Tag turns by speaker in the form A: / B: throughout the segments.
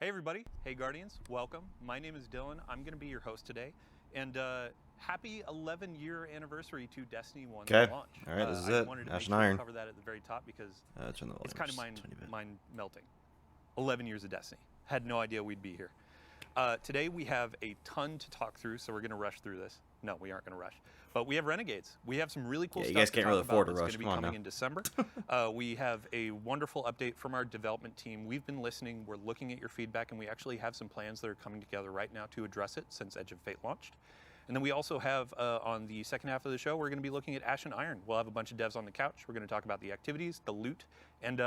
A: Hey everybody, hey Guardians, welcome. My name is Dylan. I'm going to be your host today, and happy 11-year anniversary to Destiny 1's launch.
B: All right, this is
A: I
B: it.
A: wanted to
B: Ash
A: make
B: and
A: sure
B: Iron.
A: to cover that at the very top because it's kind of mind melting. 11 years of Destiny. Had no idea we'd be here. Today we have a ton to talk through, so we're going to rush through this. No, we aren't going to rush. But we have Renegades. We have some really cool stuff
B: you guys
A: to
B: can't
A: talk
B: really afford
A: about
B: to
A: that's
B: rush.
A: going to be
B: Come on
A: coming
B: now.
A: in December. We have a wonderful update from our development team. We've been listening. We're looking at your feedback, and we actually have some plans that are coming together right now to address it since Edge of Fate launched. And then we also have, on the second half of the show, we're going to be looking at Ash and Iron. We'll have a bunch of devs on the couch. We're going to talk about the activities, the loot, and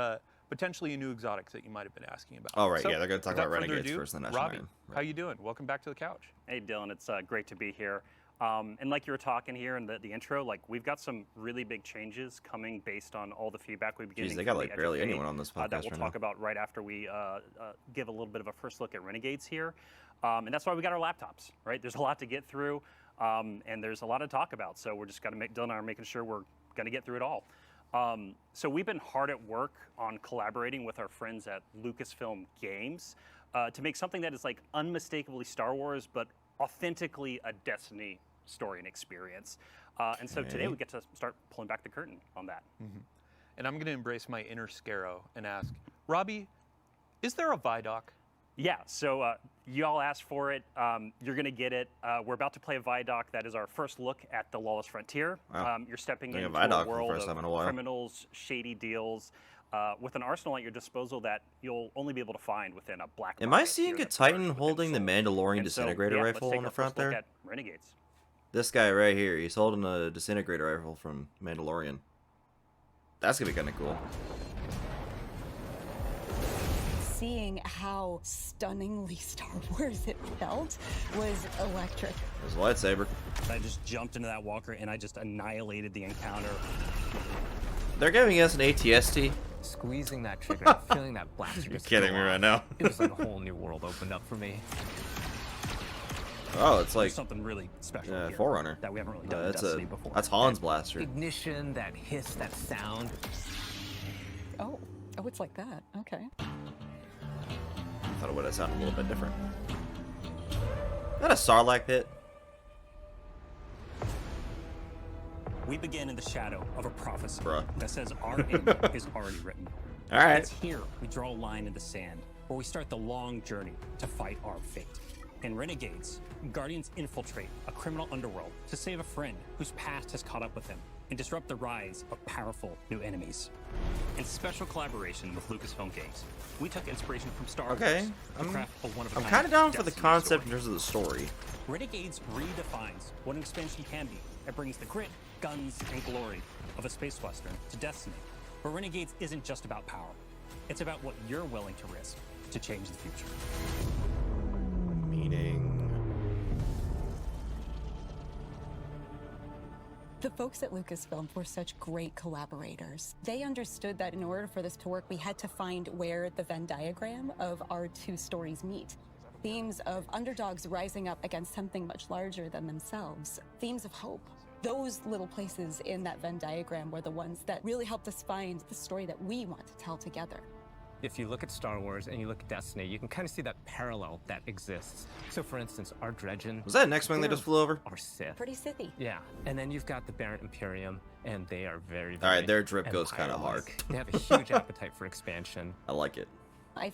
A: potentially a new exotic that you might have been asking about.
B: All right,
A: So,
B: yeah, they're going to talk about
A: without further
B: Renegades
A: ado,
B: first, then Ash
A: Robbie,
B: and Iron.
A: how you doing? Welcome back to the couch.
C: Hey Dylan, it's great to be here. And like you were talking here in the intro, like we've got some really big changes coming based on all the feedback we've been getting.
B: Jeez, they got like barely anyone on this podcast
C: that we'll talk about right after we give a little bit of a first look at Renegades here. And that's why we got our laptops, right? There's a lot to get through, and there's a lot to talk about. So we're just got to Dylan and I are making sure we're going to get through it all. So we've been hard at work on collaborating with our friends at Lucasfilm Games to make something that is like unmistakably Star Wars, but authentically a Destiny story and experience. And so today we get to start pulling back the curtain on that.
A: Mm-hmm. And I'm going to embrace my inner Scarrow and ask, Robbie, is there a Vidoc?
C: Yeah, so you all asked for it. You're going to get it. We're about to play a Vidoc. That is our first look at the Lawless Frontier.
B: Wow.
C: You're stepping
B: Doing a
C: into
B: Vidoc
C: a
B: for the
C: world
B: first time in a
C: of
B: while.
C: criminals, shady deals, with an arsenal at your disposal that you'll only be able to find within a black
B: Am
C: market
B: I seeing
C: here
B: a
C: that's
B: Titan
C: within
B: holding the
C: Seoul.
B: Mandalorian
C: And so,
B: disintegrator
C: yeah, let's
B: rifle
C: take
B: on the
C: our
B: front
C: first look
B: there?
C: at Renegades.
B: This guy right here, he's holding a disintegrator rifle from Mandalorian. That's going to be kind of cool.
D: Seeing how stunningly Star Wars it felt was electric.
B: There's a lightsaber.
C: I just jumped into that walker and I just annihilated the encounter.
B: They're giving us an ATST.
E: Squeezing that trigger, feeling that blaster.
B: You're
E: just
B: kidding
E: go
B: me
E: off.
B: right now.
E: It was like a whole new world opened up for me.
B: Oh, it's like
C: There's something really special here
B: Forerunner.
C: that we haven't really done in
B: That's
C: Destiny before.
B: That's Han's blaster.
E: Ignition, that hiss, that sound.
D: Oh, it's like that. Okay.
B: Thought it would have sounded a little bit different. Is that a Sarlacc pit?
C: We begin in the shadow of a prophecy
B: Bruh.
C: that says our end is already written.
B: All right.
C: It's here we draw a line in the sand where we start the long journey to fight our fate. In Renegades, Guardians infiltrate a criminal underworld to save a friend whose past has caught up with him and disrupt the rise of powerful new enemies. In special collaboration with Lucasfilm Games, we took inspiration from Star Wars
B: Okay,
C: to craft a one-of-a-kind
B: I'm kind of down for the
C: Destiny
B: concept in
C: story.
B: terms of the story.
C: Renegades redefines what an expansion can be. It brings the grit, guns, and glory of a space western to Destiny. But Renegades isn't just about power. It's about what you're willing to risk to change the future.
B: Meaning.
D: The folks at Lucasfilm were such great collaborators. They understood that in order for this to work, we had to find where the Venn diagram of our two stories meet. Themes of underdogs rising up against something much larger than themselves. Themes of hope. Those little places in that Venn diagram were the ones that really helped us find the story that we want to tell together.
E: If you look at Star Wars and you look at Destiny, you can kind of see that parallel that exists. So for instance, our Dredgen...
B: Was that an X-Wing they just flew over?
E: Our Sith.
D: Pretty Sithy.
E: Yeah, and then you've got the Barrett Imperium, and they are very, very
B: All right, their drip goes kind of
E: empire-like.
B: hard.
E: They have a huge appetite for expansion.
B: I like it.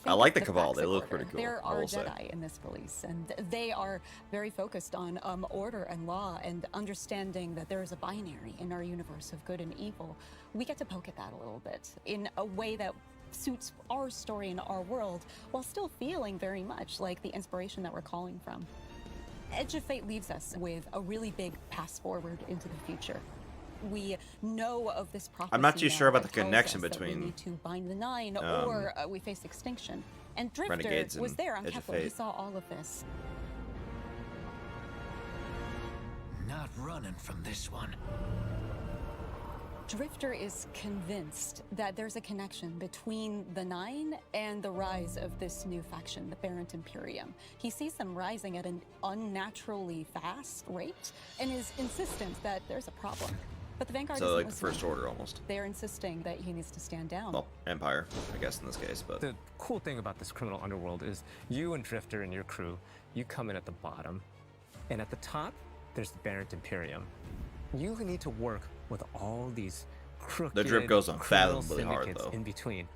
D: I
B: like the
D: it's
B: Cabal. They
D: Praxic
B: look
D: Order.
B: pretty cool,
D: There
B: I
D: are
B: will say.
D: Jedi in this release, and they are very focused on order and law and understanding that there is a binary in our universe of good and evil. We get to poke at that a little bit in a way that suits our story and our world while still feeling very much like the inspiration that we're calling from. Edge of Fate leaves us with a really big pass forward into the future. We know of this prophecy.
B: I'm not too sure about the
D: that tells
B: connection
D: us that
B: between,
D: we need to bind the nine, or we face extinction. And Drifter
B: Renegades
D: was
B: and
D: there on
B: Edge of
D: Kepler. He
B: Fate.
D: saw all of this.
F: Not running from this one.
D: Drifter is convinced that there's a connection between the Nine and the rise of this new faction, the Barrett Imperium. He sees them rising at an unnaturally fast rate and is insistent that there's a problem. But the Vanguard
B: So
D: isn't
B: like the
D: listening.
B: First Order almost.
D: They're insisting that he needs to stand down.
B: Well, Empire, I guess in this case, but
E: The cool thing about this criminal underworld is you and Drifter and your crew, you come in at the bottom, and at the top, there's the Barrett Imperium. You need to work with all these crooked,
B: The drip goes
E: criminal
B: unfathomably hard,
E: syndicates
B: though.
E: in between.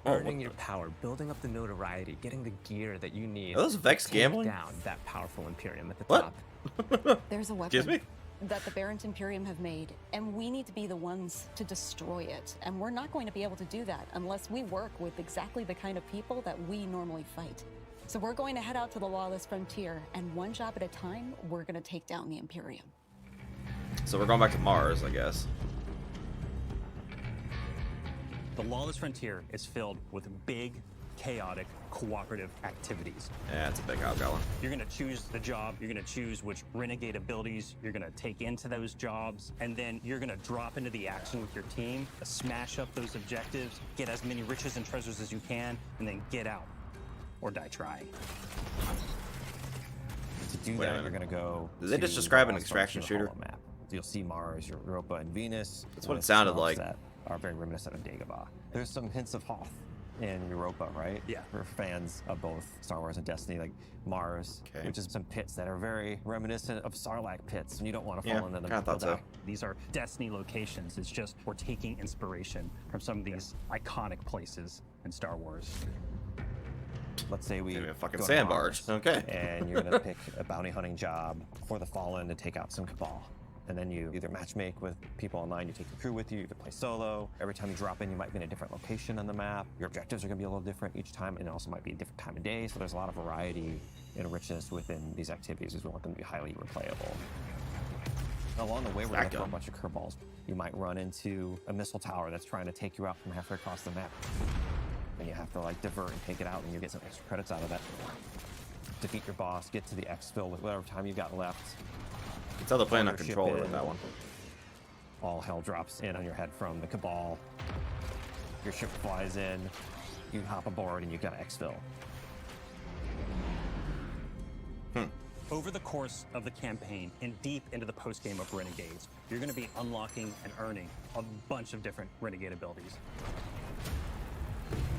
B: Oh,
E: Earning
B: what
E: your power, building up the notoriety, getting the gear that you need
B: Are those Vex
E: to take
B: gambling?
E: down that powerful Imperium at the
B: What?
E: top.
D: There's a weapon
B: Excuse me?
D: that the Barrett Imperium have made, and we need to be the ones to destroy it. And we're not going to be able to do that unless we work with exactly the kind of people that we normally fight. So we're going to head out to the lawless frontier, and one job at a time, we're going to take down the Imperium.
B: so we're going back to Mars, I guess.
C: The lawless frontier is filled with big, chaotic, cooperative activities.
B: Yeah, it's a big hobgoblin.
C: You're going to choose the job, you're going to choose which renegade abilities you're going to take into those jobs, and then you're going to drop into the action with your team, smash up those objectives, get as many riches and treasures as you can, and then get out or die trying.
G: To do
B: Wait a
G: that,
B: minute.
G: you're going to go.
B: Did they just
G: to
B: describe an
G: Mars
B: extraction
G: function
B: shooter?
G: hollow map. You'll see Mars, Europa, and Venus.
B: That's what it
G: with
B: sounded
G: slopes
B: like.
G: That are very reminiscent of Dagobah. There's some hints of Hoth in Europa, right?
C: Yeah.
G: For fans of both Star Wars and Destiny, like Mars,
B: Okay.
G: which is some pits that are very reminiscent of Sarlacc pits, and you don't want to
B: Yeah,
G: fall into them.
B: kinda thought
G: You'll
B: so.
G: die.
C: These are Destiny locations. It's just we're taking inspiration from some of these iconic places in Star Wars.
G: Let's say we
B: Maybe a fucking
G: go to
B: sand
G: Mars,
B: barge. Okay.
G: And you're gonna pick a bounty hunting job for the Fallen to take out some Cabal. And then you either matchmake with people online, you take your crew with you, you can play solo. Every time you drop in, you might be in a different location on the map. Your objectives are gonna be a little different each time, and it also might be a different time of day. So there's a lot of variety and richness within these activities as we want them to be highly replayable. Along the way, we're gonna throw a
B: gun.
G: bunch of curveballs. You might run into a missile tower that's trying to take you out from halfway across the map. And you have to like divert and take it out, and you get some extra credits out of that. Defeat your boss, get to the exfil with whatever time you got left.
B: It's how they're playing on
G: Ship
B: controller
G: in.
B: with that one.
G: All hell drops in on your head from the Cabal. Your ship flies in, you hop aboard, and you got to exfil.
C: Over the course of the campaign and deep into the post-game of Renegades, you're going to be unlocking and earning a bunch of different Renegade abilities.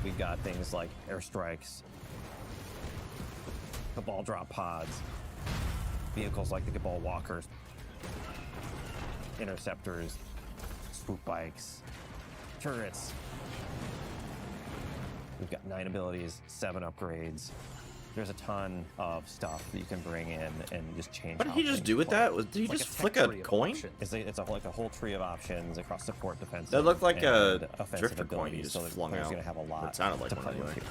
G: We got things like airstrikes, Cabal drop pods, vehicles like the Cabal walkers, interceptors, swoop bikes, turrets. We've got 9 abilities, 7 upgrades. There's a ton of stuff that you can bring in and just change.
B: What did
G: how
B: he just
G: things
B: do with
G: play.
B: that? Did he
C: It's like
B: just
C: a
B: flick
C: tech
B: a
C: tree of
B: coin?
C: options.
G: It's like a whole tree of options across support, defensive.
B: That looked like
G: and
B: a
G: offensive
B: drifter coin
G: abilities,
B: you
G: so
B: just
G: the
B: flung
G: player's
B: out.
G: gonna have a lot.
B: Or it sounded like
G: to
B: one
G: play
B: anyway.
G: with.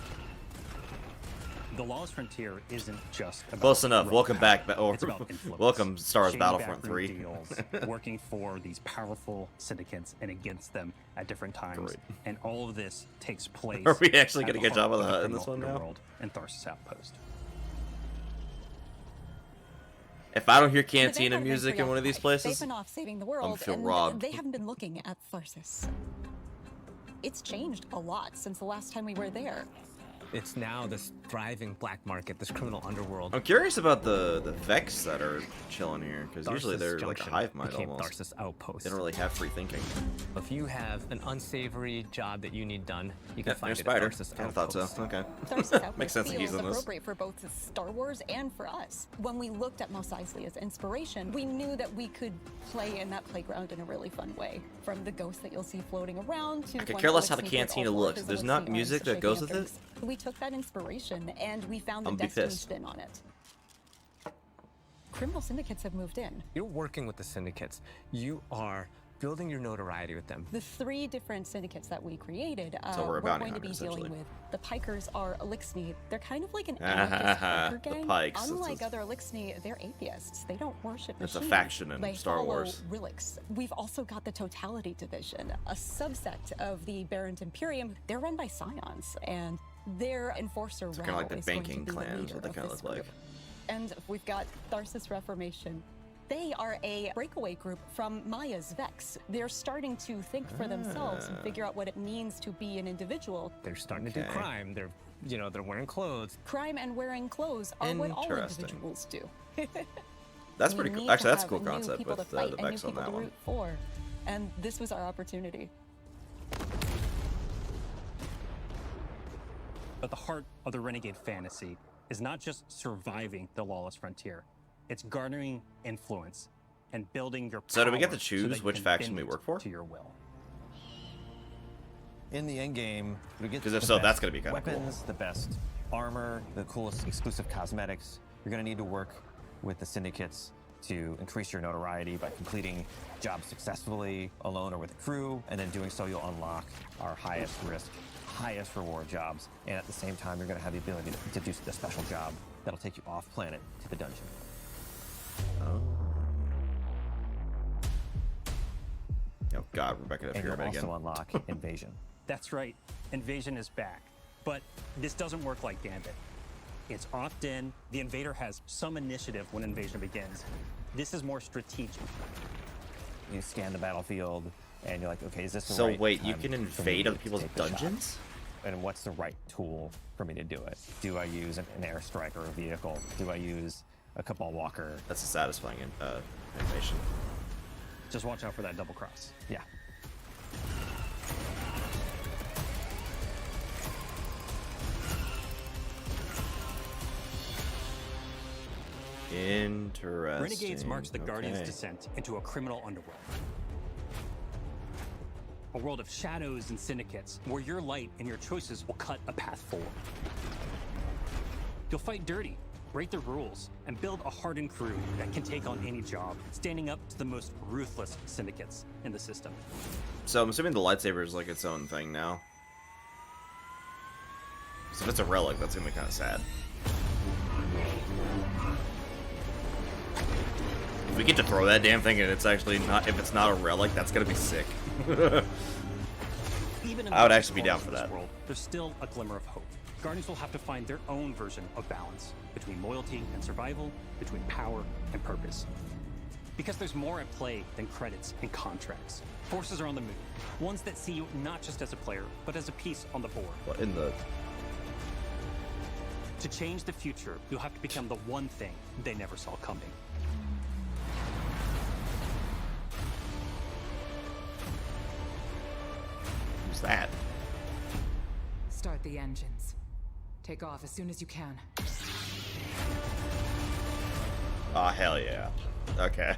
C: The Lawless Frontier isn't just about
B: Close enough.
C: raw
B: Welcome
C: power.
B: back. Or
C: It's about influence.
B: welcome, Star Wars
C: Shady
B: Battlefront
C: backroom
B: 3.
C: deals, working for these powerful syndicates and against them at different times.
B: Great.
C: And all of this takes place.
B: Are we actually
C: at
B: gonna
C: the
B: get job
C: heart
B: of
C: the
B: that in this
C: criminal
B: one now?
C: underworld and Tharsis Outpost.
B: If I don't hear
D: The
B: Cantina
D: Vanguard
B: music
D: been
B: in one of these
D: preoccupied.
B: places,
D: They've been off saving the world,
B: feel
D: and
B: robbed.
D: they haven't been looking at Tharsis. It's changed a lot since the last time we were there.
E: It's now this thriving black market, this criminal underworld.
B: I'm curious about the Vex that are chilling here, because usually
E: Tharsis
B: they're like a
E: Junction
B: hive mind
E: became
B: almost.
E: Tharsis Outpost.
B: They don't really have free thinking.
E: If you have an unsavory job that you need done, you can
B: Yeah,
E: find
B: there's
E: it
B: Spider.
E: at Tharsis
B: Kind of thought so.
E: Outpost.
B: Okay.
D: Tharsis Outpost
B: Makes sense that
D: feels
B: he's in this.
D: appropriate for both Star Wars and for us. When we looked at Mos Eisley as inspiration, we knew that we could play in that playground in a really fun way. From the ghosts that you'll see floating around to
B: I could
D: one
B: care
D: that
B: less how
D: looks
B: the
D: neat with
B: cantina
D: all four of
B: looks.
D: his
B: There's
D: little
B: not
D: sea
B: music
D: arms
B: that goes
D: shaking
B: with
D: at
B: it?
D: things. We took that inspiration and we found a
B: I'm be
D: Destiny
B: pissed.
D: spin on it. Criminal syndicates have moved in.
E: You're working with the syndicates. You are building your notoriety with them.
D: The 3 different syndicates that we created,
B: So we're a bounty
D: going to be
B: hunter,
D: dealing
B: essentially.
D: with. The Pikers are Elixni. They're kind of like an
B: Ah,
D: anarchist biker
B: the
D: gang.
B: Pikes. That's
D: Unlike
B: a-
D: other Elixni, they're atheists. They don't worship
B: It's a
D: machines.
B: faction in
D: They
B: Star
D: follow
B: Wars.
D: relics. We've also got the Totality Division, a subsect of the Barrett Imperium. They're run by Scions, and their enforcer
B: It's kind of
D: Rao
B: like the
D: is going to
B: banking
D: be the
B: clans,
D: leader
B: what they
D: of
B: kind of
D: this
B: look like.
D: group. And we've got Tharsis Reformation. They are a breakaway group from Maya's Vex. They're starting to think for themselves and figure out what it means to be an individual.
E: They're starting to do
B: Okay.
E: crime. They're wearing clothes.
D: Crime and wearing clothes are what all
B: Interesting.
D: individuals do.
B: That's
D: We
B: pretty cool.
D: need
B: Actually,
D: to
B: that's a
D: have
B: cool
D: new
B: concept
D: people
B: with
D: to fight
B: the
D: and new
B: Vex on
D: people
B: that
D: to
B: one.
D: root for. and this was our opportunity.
C: But the heart of the Renegade fantasy is not just surviving the lawless frontier. It's garnering influence and building your power.
B: So do we get to
C: so
B: choose
C: that you
B: which
C: can
B: faction
C: bend
B: we
C: it
B: work for?
C: to your will.
G: In the end game, we get
B: 'Cause
G: the
B: if so,
G: best
B: that's gonna be kinda cool.
G: weapons, the best armor, the coolest exclusive cosmetics. You're gonna need to work with the syndicates to increase your notoriety by completing jobs successfully alone or with a crew, and then doing so you'll unlock our highest risk, highest reward jobs, and at the same time you're gonna have the ability to do the special job that'll take you off planet to the dungeon.
B: Oh god, we're back at a
G: And you'll
B: pyramid
G: also
B: again.
G: unlock Invasion.
C: That's right, Invasion is back. But this doesn't work like Gambit. It's opt-in. The invader has some initiative when invasion begins. This is more strategic.
G: You scan the battlefield, and you're like, okay, is this the
B: So
G: right
B: wait, you
G: time
B: can
G: for me
B: invade
G: to
B: other people's
G: take the shot?
B: dungeons?
G: And what's the right tool for me to do it? Do I use an airstrike or a vehicle? Do I use a Cabal Walker?
B: That's a satisfying animation.
C: Just watch out for that double cross.
G: Yeah.
B: Interesting.
C: Renegades marks the Guardian's
B: Okay.
C: descent into a criminal underworld. A world of shadows and syndicates, where your light and your choices will cut a path forward. You'll fight dirty, break the rules, and build a hardened crew that can take on any job, standing up to the most ruthless syndicates in the system.
B: So I'm assuming the lightsaber is like its own thing now. So if it's a relic, that's gonna be kind of sad. If we get to throw that damn thing and it's actually not, if it's not a relic, that's gonna be sick.
C: Even in
B: I would
C: the
B: actually be down
C: darkest
B: for
C: of this
B: that.
C: World, there's still a glimmer of hope. Guardians will have to find their own version of balance between loyalty and survival, between power and purpose. Because there's more at play than credits and contracts. Forces are on the move, ones that see you not just as a player, but as a piece on the board.
B: What in the?
C: To change the future, you'll have to become the one thing they never saw coming.
B: Who's that?
H: Start the engines. Take off as soon as you can.
B: Oh hell yeah. Okay.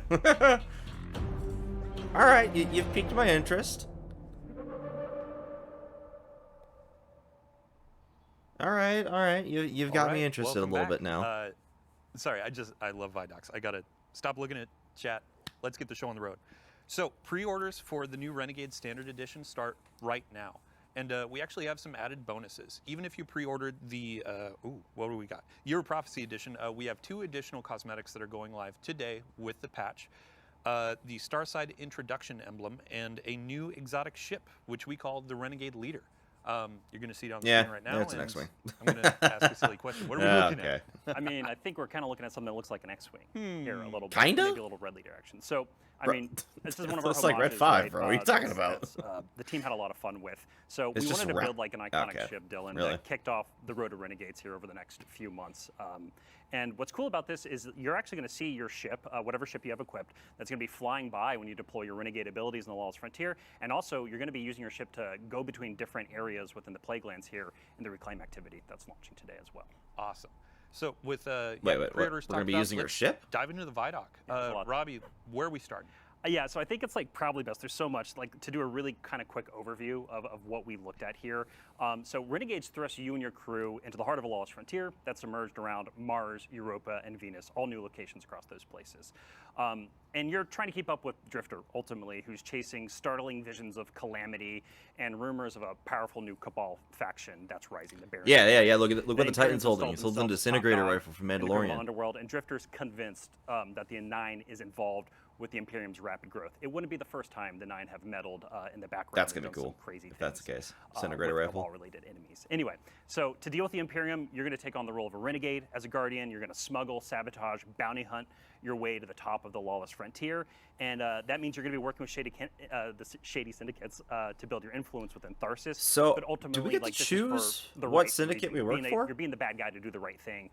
B: All right, you've piqued my interest. All right. You've got me interested a
A: welcome
B: little
A: back.
B: bit now.
A: Sorry, I love Vidocs. I gotta stop looking at chat. Let's get the show on the road. So pre-orders for the new Renegade Standard Edition start right now. And we actually have some added bonuses. Even if you pre-ordered the, what do we got? Year of Prophecy Edition, we have 2 additional cosmetics that are going live today with the patch. The Starside Introduction Emblem and a new exotic ship, which we call the Renegade Leader. You're going to see it on the screen right now.
B: it's an
A: and
B: X-Wing.
A: I'm going to ask a silly question. What are we looking
B: Okay.
C: I mean, I think we're kind of looking at something that looks like an X-Wing here a little bit.
B: Kinda?
C: Maybe a little red leader action. So, I
B: Bro,
C: mean, this is one of our
B: looks like Red
C: homages,
B: 5,
C: right?
B: bro. What are you talking
C: that's-
B: about?
C: the team had a lot of fun with. So
B: It's
C: we
B: just
C: wanted to
B: wrap-
C: build like an iconic
B: okay.
C: ship, Dylan,
B: Really?
C: that kicked off the road to Renegades here over the next few months. And what's cool about this is you're actually going to see your ship, whatever ship you have equipped, that's going to be flying by when you deploy your Renegade abilities in the Lawless Frontier. And also, you're going to be using your ship to go between different areas within the Plaguelands here in the Reclaim activity that's launching today as well.
A: Awesome. So with
B: Wait, what?
A: pre-orders
B: We're gonna
A: talked
B: be
A: about,
B: using your
A: let's
B: ship?
A: dive into the Vidoc.
C: there's a lot.
A: Robbie, where are we starting?
C: Yeah, so I think it's like probably best. There's so much like to do a really kind of quick overview of what we looked at here. So Renegades thrust you and your crew into the heart of a lawless frontier that's emerged around Mars, Europa, and Venus, all new locations across those places. And you're trying to keep up with Drifter, ultimately, who's chasing startling visions of calamity and rumors of a powerful new Cabal faction that's rising. The Baron.
B: Yeah. Look what the
C: Imperium's
B: Titan's holding.
C: installed
B: He's holding a
C: themselves
B: disintegrator
C: top dog
B: rifle from
C: in the criminal
B: Mandalorian.
C: underworld, and Drifter's convinced that the Nine is involved with the Imperium's rapid growth. It wouldn't be the first time the Nine have meddled in the background.
B: That's
C: and
B: gonna be
C: done some
B: cool,
C: crazy
B: if that's the
C: things,
B: case. Disintegrator
C: with
B: rifle.
C: Cabal-related enemies. Anyway, so to deal with the Imperium, you're going to take on the role of a renegade. As a guardian, you're going to smuggle, sabotage, bounty hunt your way to the top of the lawless frontier, and that means you're going to be working with the shady syndicates to build your influence within Tharsis.
B: So,
C: but
B: do
C: ultimately,
B: we get
C: like,
B: to
C: this is for
B: choose
C: the
B: what
C: right
B: syndicate we
C: reason.
B: work for?
C: You're being the bad guy to do the right thing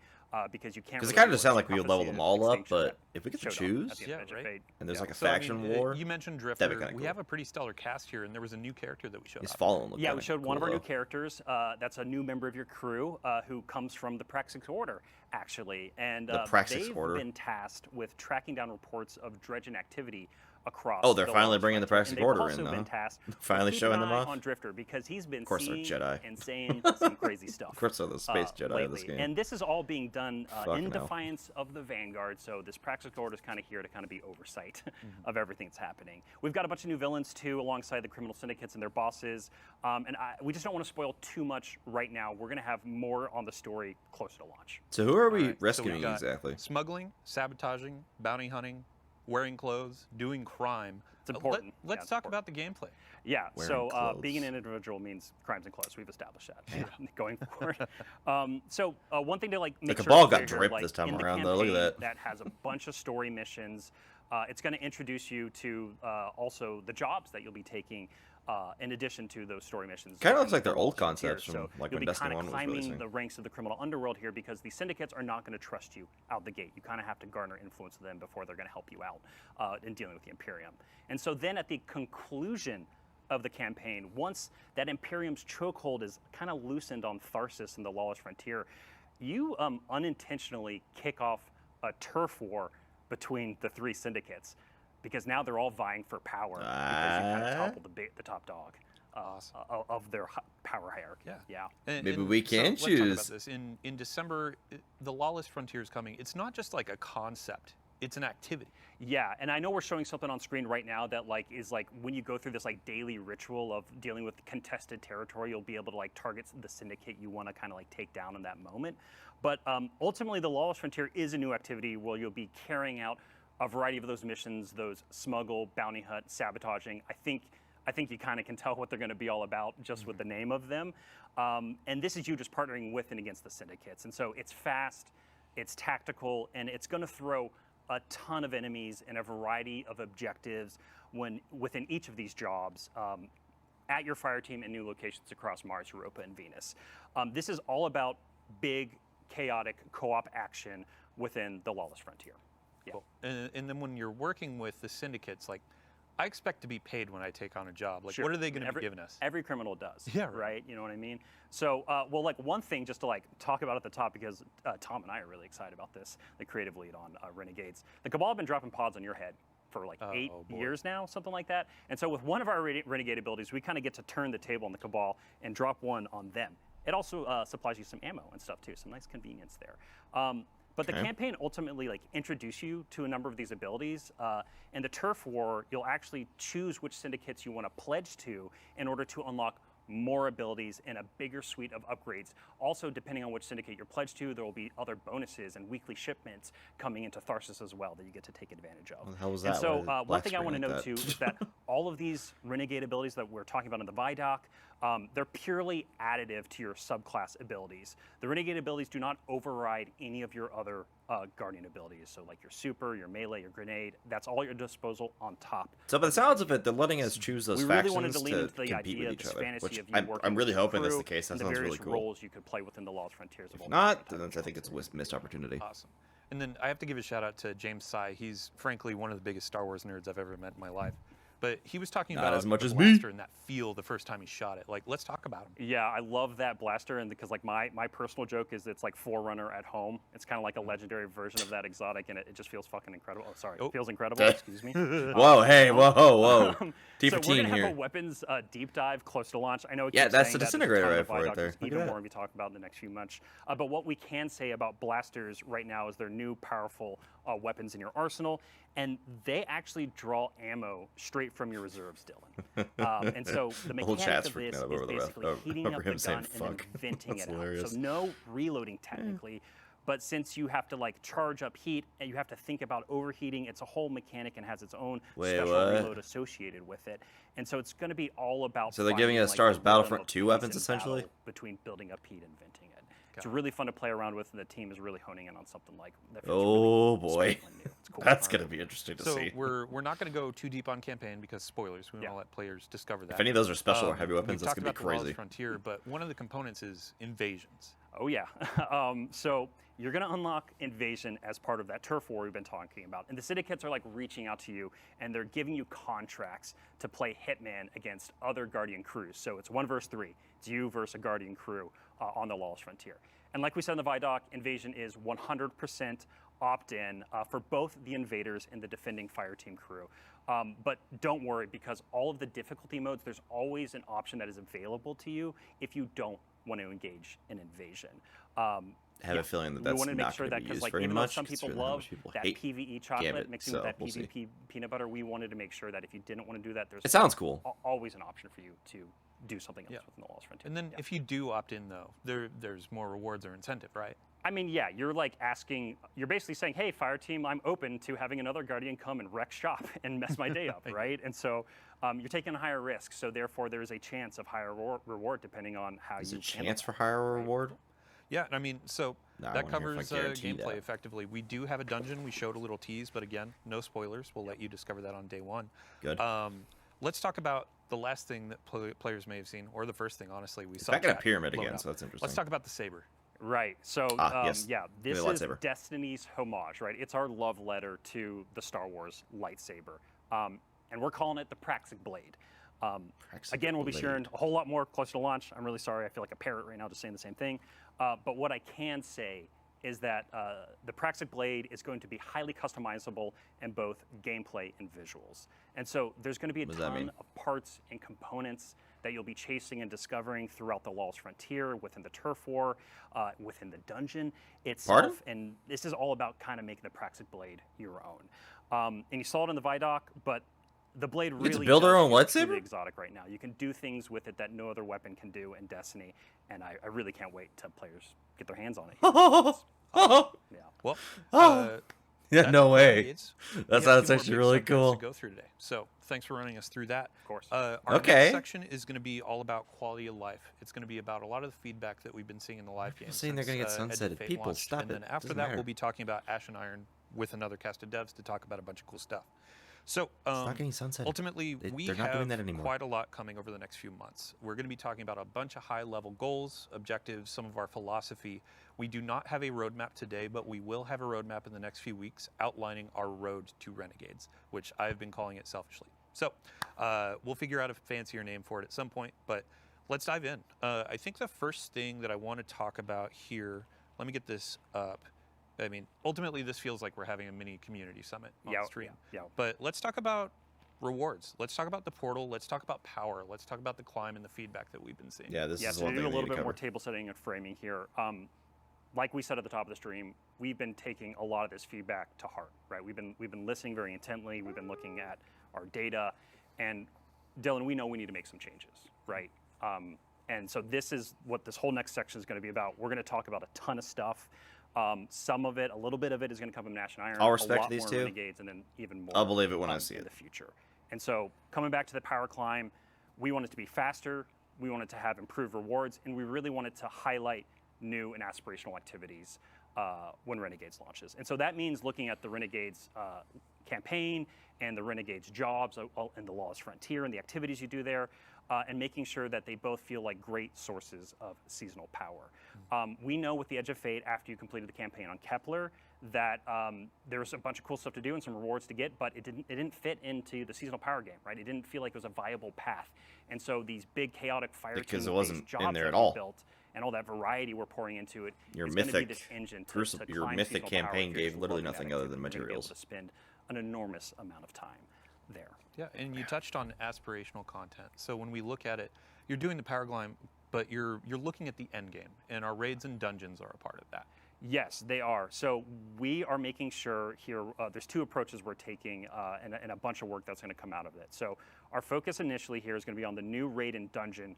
C: because you can't.
B: Because it
C: really
B: kind of
C: do
B: just sounded
C: it.
B: like we would level
C: Prophecy
B: them
C: of
B: all up,
C: Extinction
B: but
C: that
B: if we get to
C: showed up at
B: choose,
C: the end of Edge of
A: right?
C: Fate
B: and there's like a
A: So, I
B: faction
A: mean,
B: war.
A: You mentioned
B: That'd be
A: Drifter.
B: kinda
A: We
B: cool.
A: have a pretty stellar cast here, and there was a new character that we showed
B: His
A: off.
B: fallen look
C: Yeah,
B: kinda
C: we showed
B: cool,
C: one of our new
B: though.
C: characters. That's a new member of your crew who comes from the Praxis Order, actually. And
B: The Praxis
C: they've
B: Order?
C: been tasked with tracking down reports of dredging activity across.
B: Oh, they're
C: the
B: finally
C: Lawless
B: bringing the
C: Frontier.
B: Praxis
C: And they've
B: Order
C: also
B: in,
C: been
B: huh?
C: tasked with
B: Finally
C: keeping
B: showing
C: an
B: them
C: eye
B: off?
C: on Drifter because he's been
B: course they're
C: seeing
B: Jedi.
C: and saying some crazy stuff.
B: Of course they're the space Jedi of this
C: lately.
B: game.
C: And this is all being done
B: Fucking
C: in
B: hell.
C: defiance of the Vanguard. So this Praxis Order is kind of here to kind of be oversight of everything that's happening. We've got a bunch of new villains too, alongside the criminal syndicates and their bosses. We just don't want to spoil too much right now. We're going to have more on the story closer to launch.
B: So who are we
A: All right, so we've
B: rescuing
A: got
B: exactly?
A: Smuggling, sabotaging, bounty hunting, wearing clothes, doing crime.
C: It's important.
A: Let's
C: Yeah,
A: talk
C: it's
A: about the gameplay.
C: Yeah,
B: Wearing
C: so
B: clothes.
C: being an individual means crimes and clothes. We've established that going forward. One thing to make
B: The
C: sure
B: Cabal
C: to
B: got
C: clear here,
B: dripped
C: like,
B: this time
C: in the
B: around, though. Look at
C: campaign has a bunch of story missions. It's going to introduce you to also the jobs that you'll be taking. In addition to those story missions.
B: Kinda looks like
C: the
B: they're old
C: Lawless Frontier.
B: concepts from,
C: So
B: like,
C: you'll
B: when
C: be
B: Destiny
C: kinda
B: 1 was
C: climbing
B: releasing.
C: the ranks of the criminal underworld here because the syndicates are not going to trust you out the gate. You kind of have to garner influence with them before they're going to help you out in dealing with the Imperium. And so then at the conclusion of the campaign, once that Imperium's chokehold is kind of loosened on Tharsis and the Lawless Frontier, you unintentionally kick off a turf war between the three syndicates because now they're all vying for power because you kind of toppled the top dog of their power hierarchy. Yeah.
B: Maybe we can
A: let's talk about
B: choose.
A: this. In December, the Lawless Frontier is coming. It's not just like a concept; it's an activity.
C: Yeah, and I know we're showing something on screen right now that is when you go through this daily ritual of dealing with contested territory, you'll be able to target the syndicate you want to kind of take down in that moment. But ultimately, the Lawless Frontier is a new activity where you'll be carrying out a variety of those missions, those smuggle, bounty hunt, sabotaging. I think you kind of can tell what they're going to be all about just with the name of them. And this is you just partnering with and against the syndicates. And so it's fast, it's tactical, and it's going to throw a ton of enemies and a variety of objectives within each of these jobs at your fire team in new locations across Mars, Europa, and Venus. This is all about big, chaotic co-op action within the Lawless Frontier. Yeah.
A: Cool. And then when you're working with the syndicates, I expect to be paid when I take on a job.
C: Sure.
A: What are they going to be giving us?
C: Every criminal does.
A: Yeah,
C: right. You know what I mean? So, one thing just to talk about at the top because Tom and I are really excited about this, the creative lead on Renegades. The Cabal have been dropping pods on your head for 8 years now, something like that. And so with one of our Renegade abilities, we kind of get to turn the table on the Cabal and drop one on them. It also supplies you some ammo and stuff too, some nice convenience there. But the campaign ultimately introduce you to a number of these abilities. In the turf war, you'll actually choose which syndicates you want to pledge to in order to unlock more abilities and a bigger suite of upgrades. Also, depending on which syndicate you're pledged to, there will be other bonuses and weekly shipments coming into Tharsis as well that you get to take advantage of.
B: What the hell was
C: And
B: that?
C: so
B: Why did
C: one
B: black
C: thing I
B: screen
C: want to
B: like
C: note
B: that?
C: too is that all of these Renegade abilities that we're talking about in the Vidoc, they're purely additive to your subclass abilities. The Renegade abilities do not override any of your other Guardian abilities. So your super, your melee, your grenade, that's all at your disposal on top.
B: So by the sounds of it, they're letting us choose those
C: We really
B: factions
C: wanted to lean into the
B: compete
C: idea
B: with
C: of
B: each
C: this
B: other,
C: fantasy
B: which
C: of you
B: I'm
C: working
B: really
C: with
B: hoping that's
C: crew
B: the case. That
C: and the
B: sounds really
C: various
B: cool.
C: roles you could play within the Lost Frontiers of
B: If
C: all
B: not,
C: time.
B: then I think it's a missed opportunity.
A: Awesome. And then I have to give a shout out to James Sy. He's frankly one of the biggest Star Wars nerds I've ever met in my life. But he was talking
B: Not
A: about
B: as much
A: the
B: as me.
A: blaster and that feel the first time he shot it. Let's talk about him.
C: Yeah, I love that blaster, and because my personal joke is it's like Forerunner at home. It's kind of like a legendary version of that exotic, and it just feels fucking incredible. Oh, sorry, it feels incredible. Excuse me.
B: Whoa, hey, whoa. T
C: So
B: for
C: we're
B: teen
C: gonna
B: here.
C: have a weapons deep dive close to launch. I know.
B: Yeah, that's
C: the
B: the disintegrator rifle right there. Look
C: Even
B: at
C: more
B: that.
C: we talk about in the next few months. But what we can say about blasters right now is they're new, powerful weapons in your arsenal, and they actually draw ammo straight from your reserves, Dylan. And so the
B: whole
C: mechanic
B: chat's
C: of
B: freaking
C: this
B: out
C: is
B: over the
C: basically
B: ref-
C: heating
B: over
C: up
B: him
C: the
B: saying
C: gun and then
B: fuck.
C: venting
B: That's
C: it out.
B: hilarious.
C: So no reloading technically. But since you have to charge up heat and you have to think about overheating, it's a whole mechanic and has its own
B: Wait,
C: special
B: what?
C: reload associated with it. And so it's going to be all about.
B: So they're giving
C: finding,
B: us Star Wars
C: the rhythm
B: Battlefront
C: of
B: 2
C: peace
B: weapons,
C: and
B: essentially?
C: battle between building up heat and venting it. It's really fun to play around with, and the team is really honing in on something that feels
B: Oh
C: really
B: boy,
C: special and new. It's cool.
B: that's gonna be interesting to
A: So
B: see.
A: we're not going to go too deep on campaign because spoilers. We want to let players discover that.
B: If any of those are special or heavy
A: we've
B: weapons, that's
A: talked
B: gonna be
A: about the Lawless
B: crazy.
A: Frontier, but one of the components is invasions.
C: Oh yeah. So you're going to unlock Invasion as part of that turf war we've been talking about. And the syndicates are like reaching out to you, and they're giving you contracts to play Hitman against other Guardian crews. So it's 1 versus 3. It's you versus a Guardian crew on the Lawless Frontier. And like we said in the Vidoc, Invasion is 100% opt-in for both the Invaders and the defending Fireteam crew. But don't worry, because all of the difficulty modes, there's always an option that is available to you if you don't want to engage in Invasion.
B: I have a feeling that that's
C: we wanted to make
B: not
C: sure
B: going
C: that
B: to be used
C: like
B: very
C: even
B: much.
C: though some people
B: considering how
C: love
B: much people
C: that
B: hate
C: PVE chocolate
B: Gambit,
C: mixing
B: so
C: with that
B: we'll see.
C: PvP peanut butter, we wanted to make sure that if you didn't want to do that, there's
B: It sounds cool.
C: always an option for you to do something else
A: Yeah.
C: within the Lawless Frontier.
A: And then if you do opt in, though, there's more rewards or incentive, right?
C: I mean, yeah, you're like asking, you're basically saying, hey, Fireteam, I'm open to having another Guardian come and wreck shop and mess my day up, right? And so you're taking a higher risk, so therefore there's a chance of higher reward depending on how
B: Is
C: you
B: a
C: handle
B: chance
C: that,
B: for higher
C: right?
B: reward?
A: Yeah, I mean, so
B: No, I
A: that
B: wanna hear if I
A: covers
B: guarantee
A: gameplay
B: that.
A: effectively. We do have a dungeon. We showed a little tease, but again, no spoilers. We'll let you discover that on day 1.
B: Good.
A: Let's talk about the last thing that players may have seen, or the first thing, honestly. We
B: It's
A: saw
B: back in a
A: chat
B: pyramid
A: blown
B: again,
A: up.
B: so that's interesting.
A: Let's talk about the saber.
C: Right. So,
B: yes.
C: yeah,
B: Give
C: this
B: me a
C: is
B: lightsaber.
C: Destiny's homage, right? It's our love letter to the Star Wars lightsaber. And we're calling it the Praxic Blade. Again, we'll be sharing a whole lot more closer to launch. I'm really sorry. I feel like a parrot right now just saying the same thing. But what I can say is that the Praxic Blade is going to be highly customizable in both gameplay and visuals. And so there's going to be a
B: What does that
C: ton
B: mean?
C: of parts and components that you'll be chasing and discovering throughout the Lawless Frontier, within the turf war, within the dungeon itself.
B: Pardon?
C: And this is all about kind of making the Praxic Blade your own. And you saw it in the Vidoc, but the blade
B: get to
C: really
B: build our
C: does
B: own
C: feel
B: lightsaber?
C: truly exotic right now. You can do things with it that no other weapon can do in Destiny, and I really can't wait till players get their hands on it. Yeah.
A: Well,
B: Yeah,
A: that's
B: no way.
A: Renegades. We
B: That
A: have
B: sounds
A: 2 more
B: actually
A: big
B: really
A: subjects
B: cool.
A: to go through today. So thanks for running us through that.
C: Of course.
A: Our
B: Okay.
A: next section is going to be all about quality of life. It's going to be about a lot of the feedback that we've been seeing in the live game.
B: saying they're
A: since,
B: gonna get
A: Edge of
B: sunsetted.
A: Fate
B: People,
A: launched.
B: stop
A: And
B: it.
A: then after
B: Doesn't
A: that,
B: matter.
A: we'll be talking about Ash and Iron with another cast of devs to talk about a bunch of cool stuff. So
B: not getting sunsetted.
A: ultimately, we
B: they're not doing
A: have
B: that anymore.
A: quite a lot coming over the next few months. We're going to be talking about a bunch of high-level goals, objectives, some of our philosophy. We do not have a roadmap today, but we will have a roadmap in the next few weeks outlining our road to Renegades, which I've been calling it selfishly. So we'll figure out a fancier name for it at some point, but let's dive in. I think the first thing that I want to talk about here, let me get this up. I mean, ultimately, this feels like we're having a mini community summit on stream.
C: Yeah.
A: But let's talk about rewards. Let's talk about the portal. Let's talk about power. Let's talk about the climb and the feedback that we've been seeing.
B: Yeah, this
C: Yeah,
B: is
C: so
B: one
C: to
B: thing
C: do a
B: we
C: little
B: need to
C: bit more
B: cover.
C: table setting and framing here, like we said at the top of the stream, we've been taking a lot of this feedback to heart, right? We've been listening very intently. We've been looking at our data, and Dylan, we know we need to make some changes, right? And so this is what this whole next section is going to be about. We're going to talk about a ton of stuff. Some of it, a little bit of it, is going to come from Nash and Iron.
B: I'll
C: a
B: respect
C: lot
B: these
C: more
B: two.
C: Renegades, and then even more.
B: I'll believe it when I see
C: in
B: it.
C: the future. And so, coming back to the power climb, we want it to be faster. We want it to have improved rewards, and we really want it to highlight new and aspirational activities when Renegades launches. And so that means looking at the Renegades campaign and the Renegades jobs and the Lawless Frontier and the activities you do there, and making sure that they both feel like great sources of seasonal power. We know with the Edge of Fate, after you completed the campaign on Kepler, that there was a bunch of cool stuff to do and some rewards to get, but it didn't fit into the seasonal power game, right? It didn't feel like it was a viable path. And so these big chaotic fire
B: Because it
C: team-based
B: wasn't in
C: jobs
B: there
C: that
B: at
C: we
B: all.
C: built and all that variety we're pouring into it,
B: Your
C: is going to be
B: mythic
C: this engine to
B: your
C: climb
B: mythic
C: seasonal power
B: campaign
C: if you're
B: gave
C: just
B: literally
C: loving that
B: nothing other
C: activity.
B: than
C: You're gonna be able
B: materials.
C: to spend an enormous amount of time there.
A: Yeah, and you touched on aspirational content. So when we look at it, you're doing the power climb, but you're looking at the end game, and our raids and dungeons are a part of that.
C: Yes, they are. So we are making sure here, there's 2 approaches we're taking and a bunch of work that's going to come out of it. So our focus initially here is going to be on the new raid and dungeon